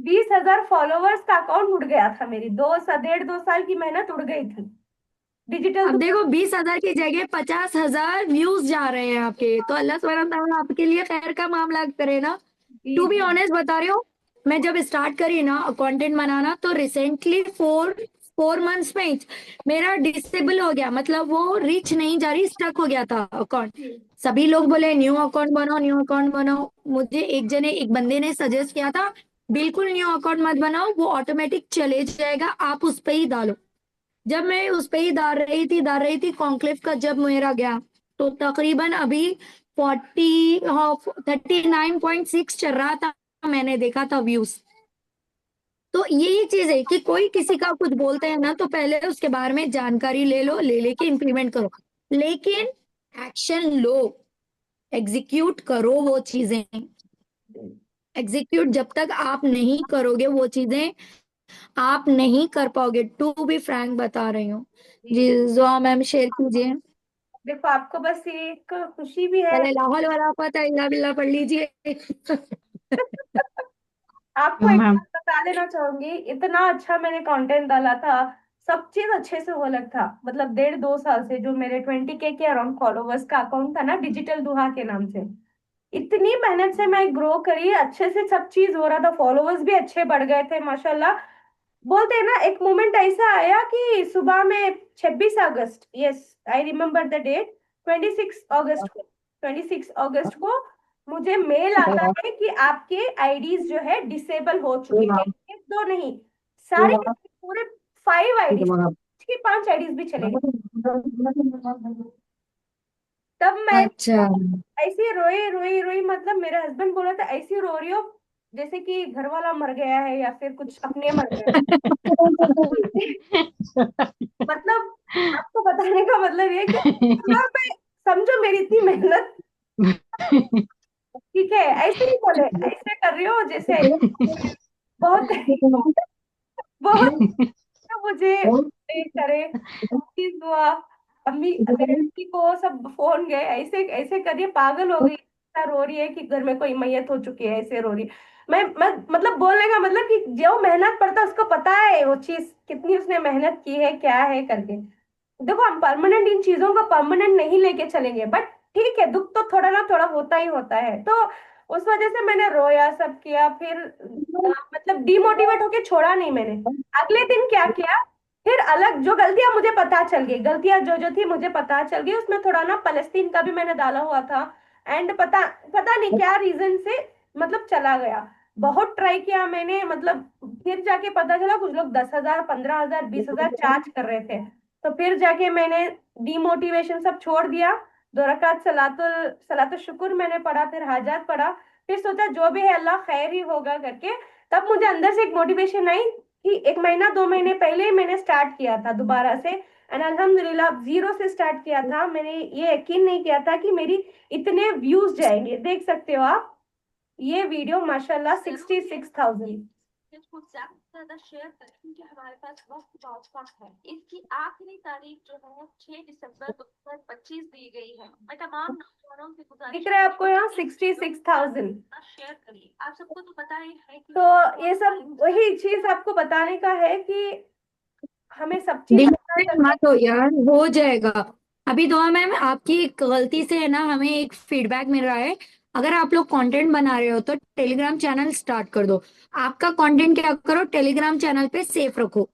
20,000 फॉलोवर्स का अकाउंट उड़ गया था, मेरी 2 1.5 2 साल की मेहनत उड़ गई थी डिजिटल। अब देखो, 20,000 की जगह 50,000 व्यूज जा रहे हैं आपके, तो अल्लाह सुब्हानहू व तआला आपके लिए खैर का मामला करे ना। जी टू बी जी ऑनेस्ट बता रही हूँ, मैं जब स्टार्ट करी ना कंटेंट बनाना, तो रिसेंटली 4 4 मंथ्स में ही मेरा डिसेबल हो गया, मतलब वो रीच नहीं जा रही, स्टक हो गया था अकाउंट। जी सभी लोग बोले न्यू अकाउंट बनाओ, न्यू अकाउंट बनाओ। मुझे एक बंदे ने सजेस्ट किया था, बिल्कुल न्यू अकाउंट मत बनाओ, वो ऑटोमेटिक चले जाएगा, आप उस पे ही डालो। जब मैं उस पे ही डाल रही थी कॉन्क्लेव का, जब मेरा गया, तो तकरीबन अभी 40, हाँ 39.6 चल रहा था, मैंने देखा था व्यूज। तो यही चीज है कि कोई किसी का कुछ बोलते हैं ना, तो पहले उसके बारे में जानकारी ले लो, ले लेके इम्प्लीमेंट करो, लेकिन एक्शन लो, एग्जीक्यूट करो वो चीजें। एग्जीक्यूट जब तक आप नहीं करोगे वो चीजें, आप नहीं कर पाओगे, टू बी फ्रैंक बता रही हूँ। जी, जी। जो मैम शेयर कीजिए। देखो आपको बस ये एक खुशी भी है। पहले लाहौल वाला पता इल्ला बिल्ला पढ़ लीजिए। आपको क्यों एक मैम? बात बता देना चाहूंगी, इतना अच्छा मैंने कंटेंट डाला था, सब चीज अच्छे से हो लग था, मतलब 1.5 2 साल से जो मेरे 20K के अराउंड फॉलोवर्स का अकाउंट था ना, डिजिटल दुहा के नाम से, इतनी मेहनत से मैं ग्रो करी, अच्छे से सब चीज हो रहा था, फॉलोवर्स भी अच्छे बढ़ गए थे माशाल्लाह। बोलते हैं ना, एक मोमेंट ऐसा आया कि सुबह में 26 अगस्त, yes I remember the date, 26 अगस्त को, 26 अगस्त को मुझे मेल आता है कि आपके आईडीज जो है डिसेबल हो चुके हैं, एक दो नहीं, सारे के पूरे 5 आईडीज, 5 आईडीज भी चले गए। तब मैं अच्छा। ऐसी रोई रोई रोई, मतलब मेरे हस्बैंड बोला था ऐसी रो रही हो जैसे कि घर वाला मर गया है या फिर कुछ अपने मर गए हो। मतलब आपको बताने का मतलब ये है कि मतलब मैं, समझो मेरी इतनी मेहनत, ठीक है ऐसे ही बोले, ऐसे कर रही हो जैसे बहुत बहुत मुझे ये करे चीज हुआ। अम्मी अम्मी को सब फोन गए, ऐसे ऐसे करिए, पागल हो गई, ऐसा रो रही है कि घर में कोई मैयत हो चुकी है, ऐसे रो रही है। मैं मतलब बोलने का मतलब कि जो मेहनत करता है उसको पता है वो चीज कितनी उसने मेहनत की है, क्या है करके। देखो हम परमानेंट इन चीजों को परमानेंट नहीं लेके चलेंगे, बट ठीक है, दुख तो थोड़ा ना थोड़ा होता ही होता है। तो उस वजह से मैंने रोया, सब किया, फिर मतलब डिमोटिवेट होके छोड़ा नहीं मैंने। अगले दिन क्या किया, फिर अलग जो गलतियां मुझे पता चल गई, गलतियां जो जो थी मुझे पता चल गई, उसमें थोड़ा ना फलस्तीन का भी मैंने डाला हुआ था। एंड पता पता नहीं क्या रीजन से मतलब चला गया। बहुत ट्राई किया मैंने, मतलब फिर जाके पता चला कुछ लोग 10,000, 15,000, 20,000 चार्ज कर रहे थे। तो फिर जाके मैंने डिमोटिवेशन सब छोड़ दिया। 2 रकात सलातुल सलातुल शुक्र मैंने पढ़ा, फिर हाजात पढ़ा। फिर सोचा जो भी है अल्लाह खैर ही होगा करके। तब मुझे अंदर से एक मोटिवेशन आई कि 1 महीना 2 महीने पहले ही मैंने स्टार्ट किया था दोबारा से। एंड अल्हम्दुलिल्लाह जीरो से स्टार्ट किया था मैंने, ये यकीन नहीं किया था कि मेरी इतने व्यूज जाएंगे। देख सकते हो आप, ये वीडियो माशाल्लाह 66,000। इसको ज्यादा से ज्यादा शेयर करें क्योंकि हमारे पास वक्त बहुत कम है। इसकी आखिरी तारीख जो है 6 दिसंबर 2025 दी गई है। मैं तमाम नौजवानों से गुजारिश दिख रहा है आपको यहाँ 66,000। शेयर करिए। आप सबको तो पता ही है कि तो ये सब वही चीज आपको बताने का है कि हमें सब चीज अच्छा डिमोटिवेट करके। मत हो यार, हो जाएगा। अभी दुआ मैम आपकी एक गलती से है ना, हमें एक फीडबैक मिल रहा है। अगर आप लोग कंटेंट बना रहे हो तो टेलीग्राम चैनल स्टार्ट कर दो। आपका कंटेंट क्या करो, टेलीग्राम चैनल पे सेफ रखो।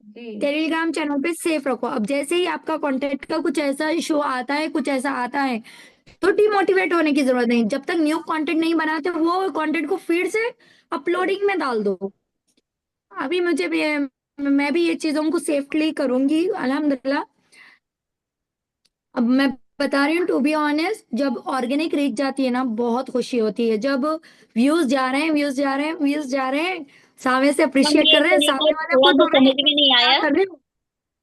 जी टेलीग्राम चैनल पे सेफ रखो। अब जैसे ही आपका कंटेंट का कुछ ऐसा इशू आता है, कुछ ऐसा आता है, तो डिमोटिवेट होने की जरूरत नहीं। जब तक न्यू कंटेंट नहीं बनाते वो कंटेंट को फिर से अपलोडिंग में डाल दो। अभी मुझे भी मैं भी ये चीजों को सेफली करूंगी अल्हम्दुलिल्लाह। अब मैं बता रही हूँ, टू बी ऑनेस्ट, जब ऑर्गेनिक रीच जाती है ना, बहुत खुशी होती है। जब व्यूज जा रहे हैं, व्यूज जा रहे हैं, व्यूज जा रहे हैं, सामने से मम्मी अप्रिशिएट ये कर रहे तो हैं, ये तो सामने वाले थोड़ा को सा बोल रहे समझ हैं में नहीं क्या आया। कर रहे हो।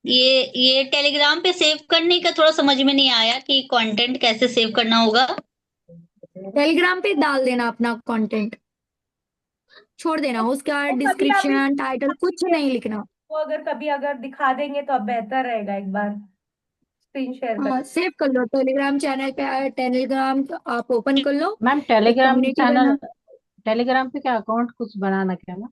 ये टेलीग्राम पे सेव करने का थोड़ा समझ में नहीं आया कि कंटेंट कैसे सेव करना होगा। टेलीग्राम पे डाल देना अपना कंटेंट, छोड़ देना उसका वो कभी आप डिस्क्रिप्शन टाइटल कुछ नहीं लिखना। वो अगर कभी अगर दिखा देंगे तो अब बेहतर रहेगा, एक बार स्क्रीन शेयर कर। हाँ, सेव कर लो टेलीग्राम चैनल पे। टेलीग्राम आप ओपन कर लो, मैम एक टेलीग्राम कम्युनिटी चैनल, बना। टेलीग्राम पे क्या अकाउंट कुछ बनाना क्या मैम?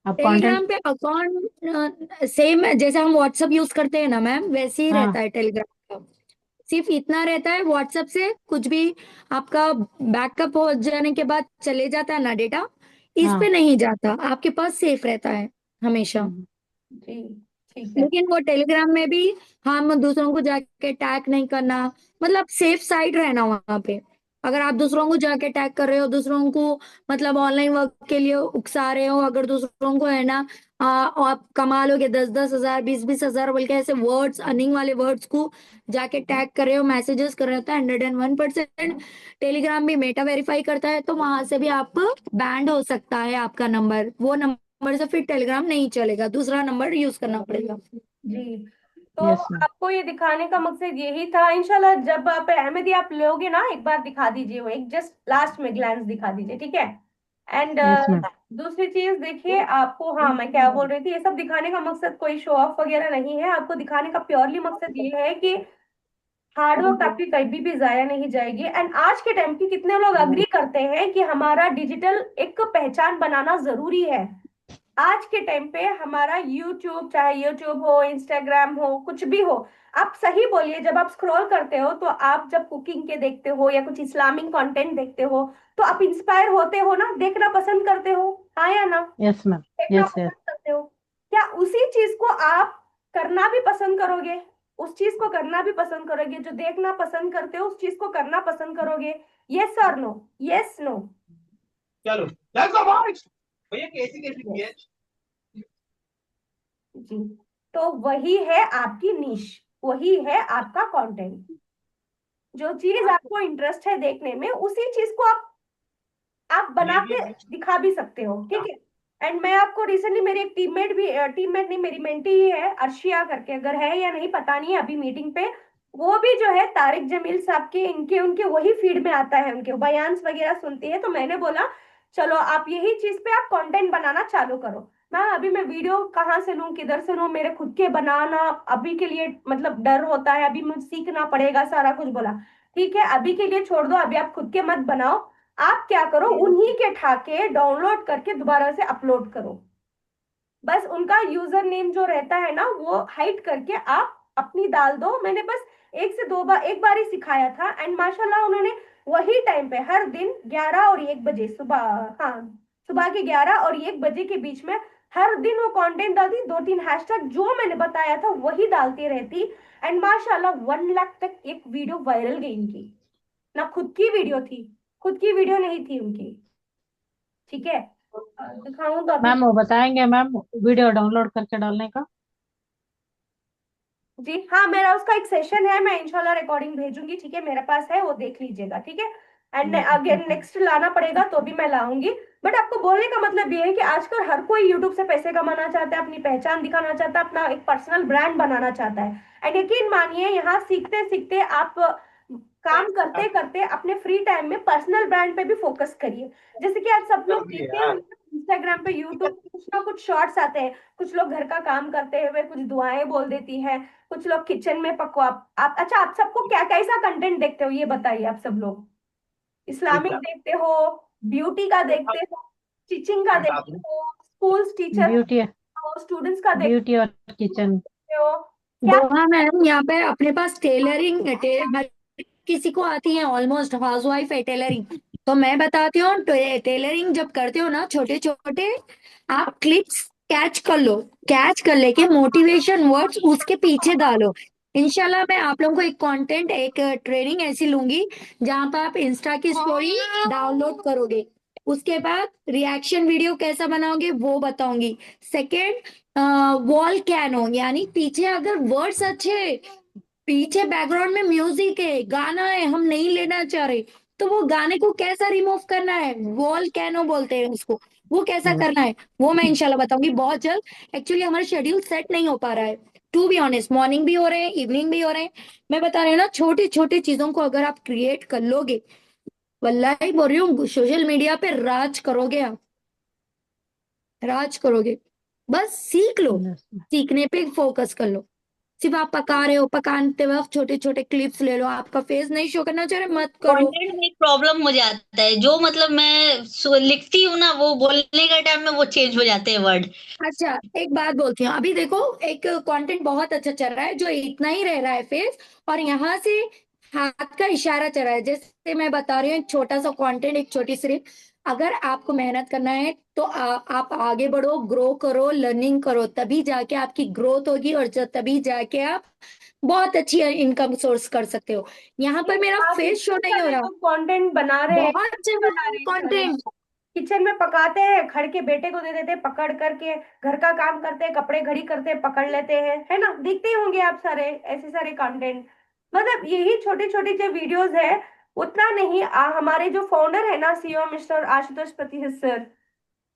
आप कंटेंट। टेलीग्राम पे अकाउंट सेम जैसे हम व्हाट्सएप यूज करते हैं ना मैम, वैसे ही हाँ रहता है टेलीग्राम का। सिर्फ इतना रहता है, व्हाट्सएप से कुछ भी आपका बैकअप हो जाने के बाद चले जाता है ना डेटा, इस पे हाँ। नहीं जाता, आपके पास सेफ रहता है हमेशा। हम्म, जी ठीक है। लेकिन वो टेलीग्राम में भी हम दूसरों को जाके टैग नहीं करना, मतलब सेफ साइड रहना वहां पे। अगर आप दूसरों को जाके टैग कर रहे हो, दूसरों को मतलब ऑनलाइन वर्क के लिए उकसा रहे हो, अगर दूसरों को है ना आप कमा लोगे 10-10 हजार, 20-20 हजार बोल के ऐसे वर्ड्स, अर्निंग वाले वर्ड्स को जाके टैग कर रहे हो, मैसेजेस कर रहे हो, तो 101% टेलीग्राम भी मेटा वेरीफाई करता है, तो वहां से भी आप बैंड हो सकता है आपका नंबर। वो नंबर से फिर टेलीग्राम नहीं चलेगा, दूसरा नंबर यूज करना पड़ेगा। जी तो यस मैम। आपको ये दिखाने का मकसद यही था। इंशाल्लाह जब आप अहमदी आप लोगे ना, एक बार दिखा दीजिए, वो एक जस्ट लास्ट में ग्लैंस दिखा दीजिए, ठीक है। And yes ma'am. दूसरी चीज देखिए आपको, हाँ मैं क्या बोल रही थी, ये सब दिखाने का मकसद कोई शो ऑफ वगैरह नहीं है। आपको दिखाने का प्योरली मकसद ये है कि हार्डवर्क आपकी कभी भी जाया नहीं जाएगी। एंड आज के टाइम की कितने लोग अग्री करते हैं कि हमारा डिजिटल एक पहचान बनाना जरूरी है। आज के टाइम पे हमारा यूट्यूब, चाहे यूट्यूब हो, इंस्टाग्राम हो, कुछ भी हो, आप सही बोलिए, जब आप स्क्रॉल करते हो तो आप जब कुकिंग के देखते हो या कुछ इस्लामिक कंटेंट देखते हो तो आप इंस्पायर होते हो ना, देखना पसंद करते हो, हाँ या ना? Yes ma'am. देखना यस यस। पसंद करते हो। क्या उसी चीज को आप करना भी पसंद करोगे? उस चीज को करना भी पसंद करोगे जो देखना पसंद करते हो, उस चीज को करना पसंद करोगे? यस और नो? Yes no? चलो let's go boys। भैया कैसी कैसी मैच। जी तो वही है आपकी निश, वही है आपका कंटेंट। जो चीज आपको इंटरेस्ट है देखने में, उसी चीज को आप बना के दिखा भी सकते हो, ठीक है। एंड मैं आपको रिसेंटली, मेरी एक टीममेट नहीं, मेरी मेंटी ही है अर्शिया करके, अगर है या नहीं पता नहीं, अभी मीटिंग पे, वो भी जो है तारिक जमील साहब के इनके उनके वही फीड में आता है, उनके बयान्स वगैरह सुनती है। तो मैंने बोला चलो आप यही चीज पे आप कंटेंट बनाना चालू करो। मैम अभी मैं वीडियो कहाँ से लूँ, किधर से लूँ, मेरे खुद के बनाना अभी के लिए मतलब डर होता है, अभी मुझे सीखना पड़ेगा सारा कुछ। बोला ठीक है अभी के लिए छोड़ दो, अभी आप खुद के मत बनाओ, आप क्या करो उन्हीं के ठाके डाउनलोड करके दोबारा से अपलोड करो। बस उनका यूजर नेम जो रहता है ना वो हाइड करके आप अपनी डाल दो। मैंने बस एक से दो बार, एक बार ही सिखाया था एंड माशाल्लाह उन्होंने वही टाइम पे हर दिन 11 और 1 बजे सुबह, हाँ सुबह के 11 और 1 बजे के बीच में हर दिन वो कंटेंट डालती, 2-3 हैशटैग जो मैंने बताया था वही डालती रहती। एंड माशाल्लाह 1 लाख तक एक वीडियो वायरल गई इनकी। ना खुद की वीडियो थी, खुद की वीडियो नहीं थी उनकी। ठीक है दिखाऊं तो अभी। मैम वो बताएंगे मैम वीडियो डाउनलोड करके डालने का? जी हाँ मेरा उसका एक सेशन है, मैं इंशाल्लाह रिकॉर्डिंग भेजूंगी, ठीक है मेरे पास है, वो देख लीजिएगा ठीक है। एंड अगेन नेक्स्ट लाना पड़ेगा तो भी मैं लाऊंगी। बट आपको बोलने का मतलब ये है कि आजकल हर कोई यूट्यूब से पैसे कमाना चाहता है, अपनी पहचान दिखाना चाहता है, अपना एक पर्सनल ब्रांड बनाना चाहता है। एंड यकीन मानिए यहाँ सीखते सीखते आप काम करते करते अपने फ्री टाइम में पर्सनल ब्रांड पे भी फोकस करिए। जैसे कि आप सब लोग देखते हैं इंस्टाग्राम पे, यूट्यूब कुछ ना कुछ शॉर्ट्स आते हैं, कुछ लोग घर का काम करते हुए कुछ दुआएं बोल देती है, कुछ लोग किचन में पकवा। आप अच्छा आप सबको क्या कैसा कंटेंट देखते हो ये बताइए। आप सब लोग इस्लामिक देखते हो, ब्यूटी का देखते हो, टीचिंग का देखते हो, स्कूल्स टीचर ब्यूटी, हो, स्टूडेंट्स का ब्यूटी और किचन। देखते हो क्या। दोहा मैम यहाँ पे अपने पास टेलरिंग हर किसी को आती है, ऑलमोस्ट हाउस वाइफ है टेलरिंग। तो मैं बताती हूँ टेलरिंग जब करते हो ना छोटे छोटे, आप क्लिप्स कैच कर लो, कैच कर लेके मोटिवेशन वर्ड्स उसके पीछे डालो। इंशाल्लाह मैं आप लोगों को एक कंटेंट, एक ट्रेनिंग ऐसी लूंगी जहां पर आप इंस्टा की स्टोरी डाउनलोड करोगे, उसके बाद रिएक्शन वीडियो कैसा बनाओगे वो बताऊंगी। सेकेंड, वॉल कैनो, यानी पीछे अगर वर्ड्स अच्छे, पीछे बैकग्राउंड में म्यूजिक है, गाना है, हम नहीं लेना चाह रहे, तो वो गाने को कैसा रिमूव करना है, वॉल कैनो बोलते हैं उसको, वो कैसा करना है वो मैं इंशाल्लाह बताऊंगी बहुत जल्द। एक्चुअली हमारा शेड्यूल सेट नहीं हो पा रहा है, टू बी ऑनेस्ट, मॉर्निंग भी हो रहे हैं, इवनिंग भी हो रहे हैं। मैं बता रही हूँ ना, छोटी छोटी चीजों को अगर आप क्रिएट कर लोगे, वल्लाही बोल रही हूँ शोशल मीडिया पे राज करोगे आप, राज करोगे। बस सीख लो, सीखने पे फोकस कर लो। सिर्फ आप पका रहे हो, पकाते वक्त छोटे छोटे क्लिप्स ले लो, आपका फेस नहीं शो करना चाह रहे मत करो। कंटेंट में एक प्रॉब्लम हो जाता है, जो मतलब मैं लिखती हूँ ना वो बोलने का टाइम में वो चेंज हो जाते हैं वर्ड। अच्छा एक बात बोलती हूँ, अभी देखो एक कंटेंट बहुत अच्छा चल रहा है जो इतना ही रह रहा है फेस, और यहाँ से हाथ का इशारा चल रहा है। जैसे मैं बता रही हूँ एक छोटा सा कंटेंट, एक छोटी सी, अगर आपको मेहनत करना है तो आप आगे बढ़ो, ग्रो करो, लर्निंग करो, तभी जाके आपकी ग्रोथ होगी, और जब तभी जाके आप बहुत अच्छी इनकम सोर्स कर सकते हो। यहाँ पर मेरा आप फेस शो नहीं हो रहा, जो कंटेंट बना रहे हैं, बहुत जगह बना रहे हैं सारे, कंटेंट। किचन में पकाते हैं, खड़ के बेटे को दे देते हैं पकड़ करके, घर का काम करते हैं, कपड़े घड़ी करते हैं, पकड़ लेते हैं, है ना, दिखते ही होंगे आप सारे ऐसे सारे कंटेंट। मतलब यही छोटी छोटी जो वीडियोस है उतना नहीं। हमारे जो फाउंडर है ना सीईओ मिस्टर आशुतोष पति सर,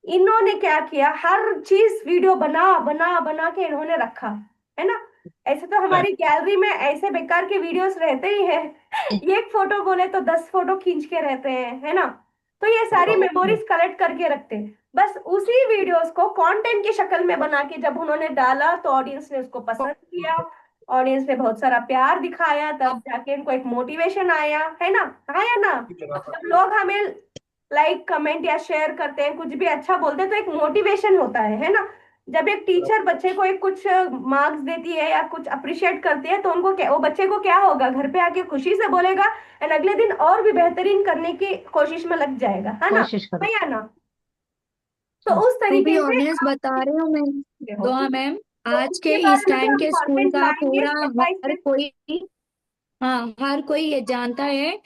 इन्होंने क्या किया, हर चीज वीडियो बना बना बना के इन्होंने रखा, है ना। ऐसे तो हमारी गैलरी में ऐसे बेकार के वीडियोस रहते ही हैं, एक फोटो बोले तो 10 फोटो खींच के रहते हैं, है ना। तो ये सारी मेमोरीज कलेक्ट करके रखते हैं, बस उसी वीडियोस को कंटेंट की शक्ल में बना के जब उन्होंने डाला तो ऑडियंस ने उसको पसंद किया, ऑडियंस ने बहुत सारा प्यार दिखाया, तब जाके इनको एक मोटिवेशन आया, है ना, आया ना। जब लोग हमें लाइक कमेंट या शेयर करते हैं, कुछ भी अच्छा बोलते हैं तो एक मोटिवेशन होता है ना। जब एक टीचर बच्चे को एक कुछ मार्क्स देती है या कुछ अप्रिशिएट करती है तो उनको क्या, वो बच्चे को क्या होगा, घर पे आके खुशी से बोलेगा एंड अगले दिन और भी बेहतरीन करने की कोशिश में लग जाएगा, है ना, कोशिश करो। नहीं है ना। तो उस टू बी तरीके से ऑनेस्ट आप बता रही हूँ मैं, सीखते हो, दोहा ठीक है। मैम, तो आज के उसके बारे इस में फिर टाइम हम के स्कूल कंटेंट का लाएंगे पूरा स्टेप बाय हर स्टेप। कोई, हाँ हर कोई ये जानता है,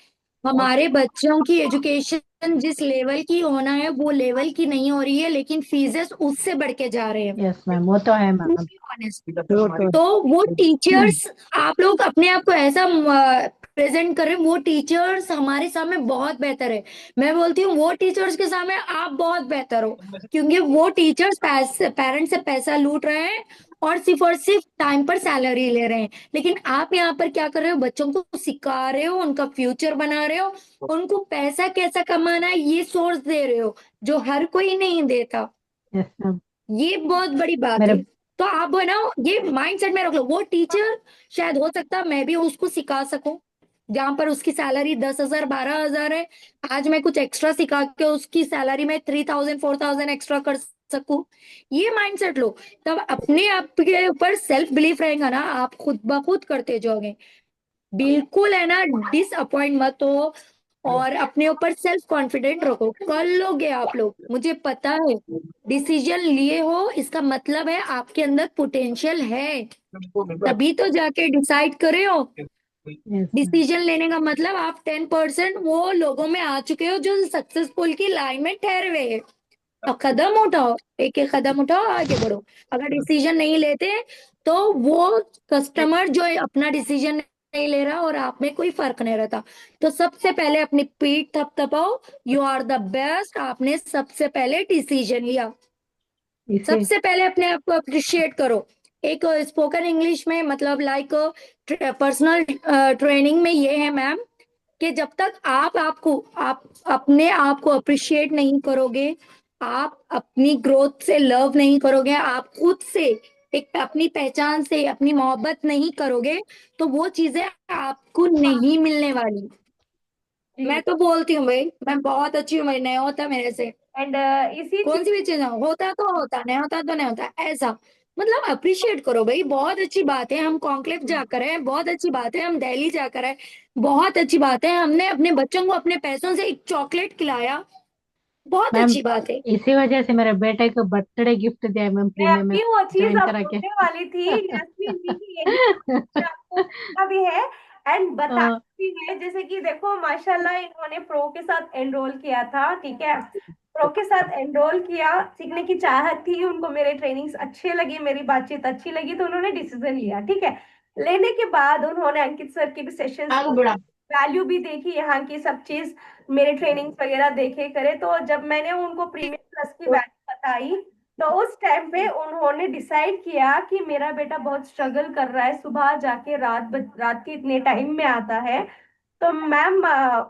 हमारे बच्चों की एजुकेशन जिस लेवल की होना है वो लेवल की नहीं हो रही है, लेकिन फीसेस उससे बढ़ के जा रहे हैं। यस मैम, वो तो है To मैम। be honest, तो तो वो टीचर्स, आप लोग अपने आप को ऐसा प्रेजेंट करें, वो टीचर्स हमारे सामने बहुत बेहतर है। मैं बोलती हूँ वो टीचर्स के सामने आप बहुत बेहतर हो, क्योंकि वो टीचर्स पेरेंट्स से पैसा लूट रहे हैं और सिर्फ टाइम पर सैलरी ले रहे हैं, लेकिन आप यहाँ पर क्या कर रहे हो, बच्चों को सिखा रहे हो, उनका फ्यूचर बना रहे हो, उनको पैसा कैसा कमाना है ये सोर्स दे रहे हो, जो हर कोई नहीं देता। यस मैम, ये बहुत बड़ी बात मेरे है। तो आप है ना, ये माइंडसेट में रख लो। वो टीचर शायद हो सकता है मैं भी उसको सिखा सकूं, जहां पर उसकी सैलरी 10,000 12,000 है, आज मैं कुछ एक्स्ट्रा सिखा के उसकी सैलरी में 3,000 4,000 एक्स्ट्रा कर सकूं। ये माइंडसेट लो, तब अपने आप के ऊपर सेल्फ बिलीफ रहेगा ना, आप खुद ब खुद करते जाओगे। बिल्कुल है ना, डिसअपॉइंट मत हो, और अपने ऊपर सेल्फ कॉन्फिडेंट रखो, कर लोगे आप लोग, मुझे पता है। डिसीजन लिए हो इसका मतलब है आपके अंदर पोटेंशियल है, तभी तो जाके डिसाइड करे हो। Yes ma'am. डिसीजन लेने का मतलब आप 10% वो लोगों में आ चुके हो जो सक्सेसफुल की लाइन में ठहरे हुए हैं। अब कदम उठाओ, एक एक कदम उठाओ, आगे बढ़ो। अगर डिसीजन नहीं लेते तो वो कस्टमर जो अपना डिसीजन नहीं ले रहा और आप में कोई फर्क नहीं रहता। तो सबसे पहले अपनी पीठ थपथपाओ, यू आर द बेस्ट, आपने सबसे पहले डिसीजन लिया। इसे सबसे पहले अपने आप को अप्रिशिएट करो। एक स्पोकन इंग्लिश में मतलब लाइक पर्सनल ट्रेनिंग में ये है मैम, कि जब तक आप अपने आप को अप्रिशिएट नहीं करोगे, आप अपनी ग्रोथ से लव नहीं करोगे, आप खुद से एक अपनी पहचान से अपनी मोहब्बत नहीं करोगे, तो वो चीजें आपको नहीं मिलने वाली। मैं जी। तो बोलती हूँ भाई, मैं बहुत अच्छी हूँ भाई, नहीं होता मेरे से। एंड इसी कौन चीज सी भी चीज हो, होता तो होता, नहीं होता तो नहीं होता, ऐसा। मतलब अप्रिशिएट करो भाई, बहुत अच्छी बात है हम कॉन्क्लेव जाकर है, बहुत अच्छी बात है हम दिल्ली जाकर है, बहुत अच्छी बात है हमने अपने बच्चों को अपने पैसों से एक चॉकलेट खिलाया, बहुत मैम, अच्छी बात है। इसी वजह से मेरे बेटे को बर्थडे गिफ्ट दिया है मैम, मैं प्रीमियम में अभी वो चीज ज्वाइन अब करा के। बोलने वाली थी जैस्मीन जी की, यही मुझे आपको बोलना भी है एंड बताना हाँ, भी है। जैसे कि देखो माशाल्लाह इन्होंने प्रो के साथ एनरोल किया था, ठीक है, प्रो के साथ एनरोल किया, सीखने की चाहत थी उनको, मेरे ट्रेनिंग्स अच्छे लगे, मेरी बातचीत अच्छी लगी, तो उन्होंने डिसीजन लिया, ठीक है। लेने के बाद उन्होंने अंकित सर के सेशंस आगे बढ़ा। वैल्यू भी देखी, यहाँ की सब चीज, मेरे ट्रेनिंग्स वगैरह देखे करे, तो जब मैंने उनको प्रीमियम प्लस की वैल्यू बताई, तो उस टाइम पे उन्होंने डिसाइड किया कि मेरा बेटा बहुत स्ट्रगल कर रहा है, सुबह जाके रात के इतने टाइम में आता है, तो मैम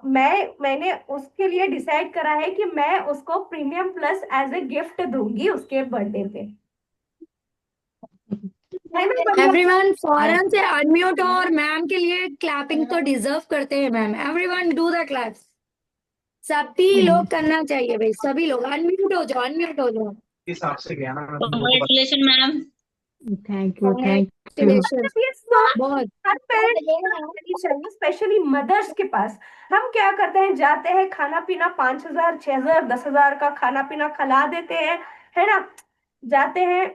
मैंने उसके लिए डिसाइड करा है कि मैं उसको premium plus as a gift दूंगी उसके बर्थडे पे। है ना बढ़िया? एवरीवन मैं फौरन से अनम्यूट हो, और मैम के लिए क्लैपिंग तो डिजर्व करते हैं ma'am. Everyone do the claps, सभी लोग करना चाहिए भाई, सभी लोग अनम्यूट हो जाओ, अनम्यूट हो जाओ। हिसाब से गया ना, मैं तुमको तो बता। Congratulation ma'am. Thank you, thank you. Congratulation. ये सोच बहुत हर पेरेंट्स करनी चाहिए, स्पेशली मदर्स के पास। हम क्या करते हैं, जाते हैं खाना पीना 5,000 6,000 10,000 का खाना पीना खिला देते हैं, है ना, जाते हैं,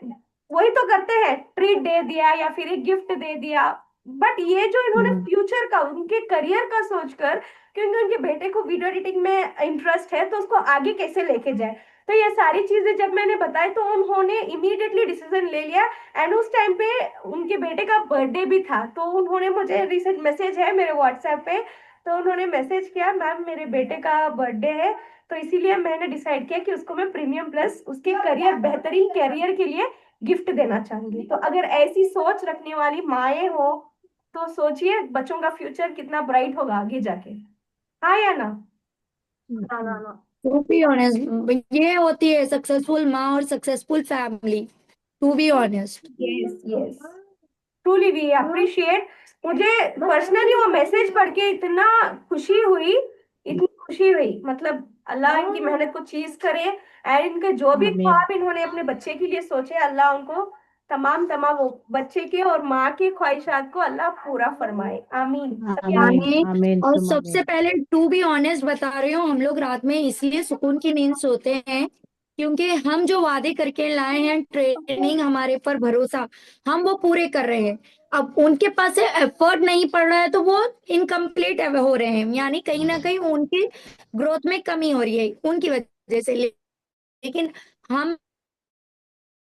वही तो करते हैं, ट्रीट दे दिया या फिर एक गिफ्ट दे दिया। बट ये जो इन्होंने फ्यूचर का उनके करियर का सोचकर, क्योंकि उनके बेटे को वीडियो एडिटिंग में इंटरेस्ट है, तो उसको आगे कैसे लेके जाए, तो ये सारी चीजें जब मैंने बताई तो उन्होंने इमीडिएटली डिसीजन ले लिया। एंड उस टाइम पे उनके बेटे का बर्थडे भी था, तो उन्होंने मुझे रिसेंट मैसेज है मेरे व्हाट्सएप पे, तो उन्होंने मैसेज किया, मैम मेरे बेटे का बर्थडे है, तो इसीलिए मैंने डिसाइड किया कि उसको मैं प्रीमियम प्लस उसके करियर बेहतरीन करियर के लिए गिफ्ट देना चाहूंगी। तो अगर ऐसी सोच रखने वाली माएँ हो, तो सोचिए बच्चों का फ्यूचर कितना ब्राइट होगा आगे जाके। हाँ या ना? ना ना ना। टू बी ऑनेस्ट, ये होती है सक्सेसफुल माँ और successful family, to be honest. Yes yes, truly we appreciate. मुझे पर्सनली वो मैसेज पढ़ के इतना खुशी हुई, इतनी खुशी हुई, मतलब अल्लाह इनकी मेहनत को चीज करे, एंड इनके जो भी आमीन, ख्वाब इन्होंने अपने बच्चे के लिए सोचे, अल्लाह उनको तमाम तमाम वो बच्चे के और माँ की ख्वाहिशात को अल्लाह पूरा फरमाए, आमीन, सभी आमीन। आमीन, आमीन। आमीन और सुम सबसे आमीन। पहले टू बी ऑनेस्ट बता रही हूँ, हम लोग रात में इसलिए सुकून की नींद सोते हैं, क्योंकि हम जो वादे करके लाए हैं, ट्रेनिंग हमारे पर भरोसा, हम वो पूरे कर रहे हैं। अब उनके पास से एफर्ट नहीं पड़ रहा है तो वो इनकम्प्लीट हो रहे हैं, यानी कहीं ना कहीं उनकी ग्रोथ में कमी हो रही है उनकी वजह से। लेकिन हम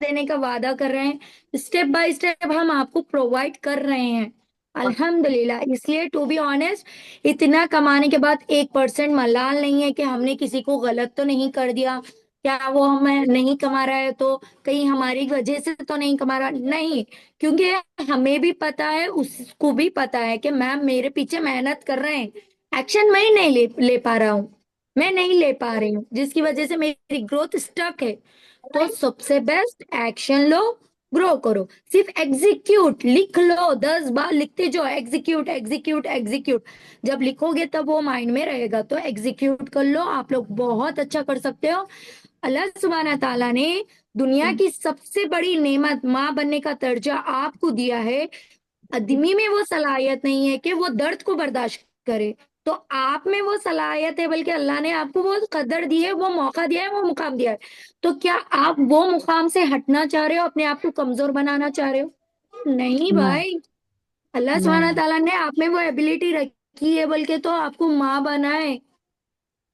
देने का वादा कर रहे हैं, स्टेप बाय स्टेप हम आपको प्रोवाइड कर रहे हैं अल्हम्दुलिल्लाह। इसलिए टू बी ऑनेस्ट, इतना कमाने के बाद 1% मलाल नहीं है कि हमने किसी को गलत तो नहीं कर दिया, क्या वो हमें नहीं कमा रहा है तो कहीं हमारी वजह से तो नहीं कमा रहा, नहीं। क्योंकि हमें भी पता है, उसको भी पता है कि मैम मेरे पीछे मेहनत कर रहे हैं, एक्शन मैं ही नहीं ले पा रहा हूँ, मैं नहीं ले पा रही हूँ, जिसकी वजह से मेरी ग्रोथ स्टक है। तो सबसे बेस्ट एक्शन लो, ग्रो करो। सिर्फ एग्जीक्यूट लिख लो, 10 बार लिखते जाओ, एग्जीक्यूट एग्जीक्यूट एग्जीक्यूट। जब लिखोगे तब वो माइंड में रहेगा, तो एग्जीक्यूट कर लो, आप लोग बहुत अच्छा कर सकते हो। अल्लाह सुब्हाना ताला ने दुनिया की सबसे बड़ी नेमत माँ बनने का दर्जा आपको दिया है। आदमी में वो सलाहियत नहीं है कि वो दर्द को बर्दाश्त करे, तो आप में वो सलाहियत है, बल्कि अल्लाह ने आपको वो कदर दी है, वो मौका दिया है, वो मुकाम दिया है। तो क्या आप वो मुकाम से हटना चाह रहे हो, अपने आप को कमजोर बनाना चाह रहे हो? नहीं ना भाई, अल्लाह सुब्हाना नहीं। ताला ने आप में वो एबिलिटी रखी है, बल्कि तो आपको माँ बनाए,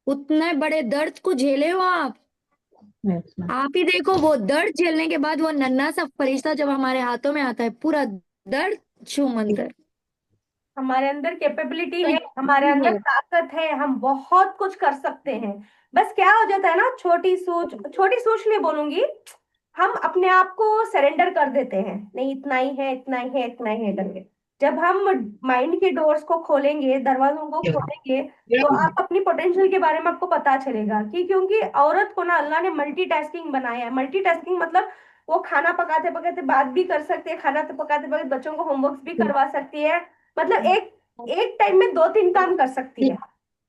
उतने बड़े दर्द को झेले हो आप। Yes ma'am. आप ही देखो, वो दर्द झेलने के बाद वो नन्हा सा फरिश्ता जब हमारे हाथों में आता है, पूरा दर्द छू मंतर। हमारे अंदर कैपेबिलिटी है, हमारे अंदर ताकत है, हम बहुत कुछ कर सकते हैं। बस क्या हो जाता है ना, छोटी सोच नहीं बोलूंगी, हम अपने आप को सरेंडर कर देते हैं, नहीं इतना ही है, इतना ही है, इतना ही है करके। जब हम माइंड के डोर्स को खोलेंगे, दरवाजों को खोलेंगे, तो आप अपनी पोटेंशियल के बारे में आपको पता चलेगा कि क्योंकि औरत को ना अल्लाह ने मल्टीटास्किंग बनाया है। मल्टीटास्किंग मतलब वो खाना पकाते पकाते बात भी कर सकती है, खाना तो पकाते पकाते बच्चों को होमवर्क भी करवा सकती है, मतलब एक एक टाइम में दो तीन काम कर सकती है।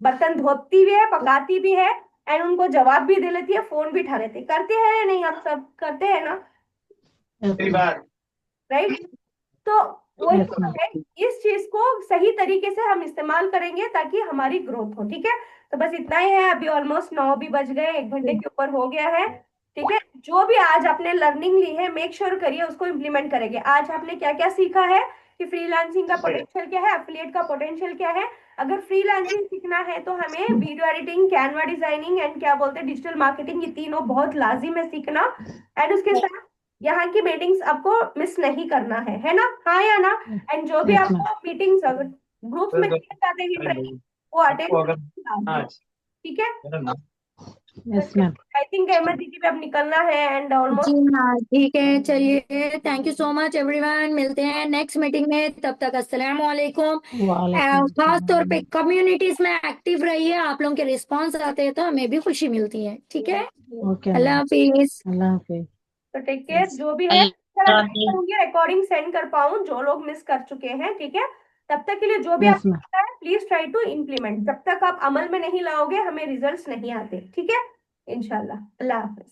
बर्तन धोती भी है, पकाती भी है, एंड उनको जवाब भी दे लेती है, फोन भी उठा लेती है। करते हैं या नहीं, आप सब करते हैं ना, पहली बार राइट? तो वही यस मैम। है, इस चीज को सही तरीके से हम इस्तेमाल करेंगे ताकि हमारी ग्रोथ हो। ठीक है, तो बस इतना ही है। अभी ऑलमोस्ट 9 भी बज गए, 1 घंटे के ऊपर हो गया है। ठीक है, जो भी आज आपने लर्निंग ली है, मेक श्योर करिए उसको इम्प्लीमेंट करेंगे। आज आपने क्या क्या सीखा है कि फ्रीलांसिंग का पोटेंशियल क्या है, एफिलिएट का पोटेंशियल क्या है। अगर फ्रीलांसिंग सीखना है तो हमें video editing, Canva designing and क्या बोलते हैं डिजिटल मार्केटिंग, ये तीनों बहुत लाजिम है सीखना। एंड उसके साथ यहाँ की मीटिंग्स आपको मिस नहीं करना है ना, हाँ या ना? एंड जो भी यस मैम। आपको मीटिंग्स अगर ग्रुप्स में किए जाते हैं ट्रेनिंग, वो आपको अटेंड अगर करना। हाँ ठीक है, मेरा नाम yes ma'am. I think Ahmad दीदी पे अब निकलना है एंड जी ऑलमोस्ट। हाँ, ठीक है, चलिए, thank you so much everyone, मिलते हैं नेक्स्ट मीटिंग में, तब तक अस्सलाम वालेकुम। वालेकुम खास तौर पे अस्सलाम। कम्युनिटीज में एक्टिव रहिए, आप लोगों के रिस्पांस आते हैं तो हमें भी खुशी मिलती है। ठीक है, ओके अल्लाह मैम। हाफिज। अल्लाह हाफिज। तो टेक केयर, जो भी है मैं अल्लाह ट्राई हाफिज। करूंगी रिकॉर्डिंग सेंड कर पाऊँ जो लोग मिस कर चुके हैं। ठीक है, तब तक के लिए जो भी यस आपको मैम। पता है प्लीज ट्राई टू इम्प्लीमेंट। जब तक आप अमल में नहीं लाओगे हमें रिजल्ट्स नहीं आते। ठीक है, इंशाल्लाह। अल्लाह हाफिज।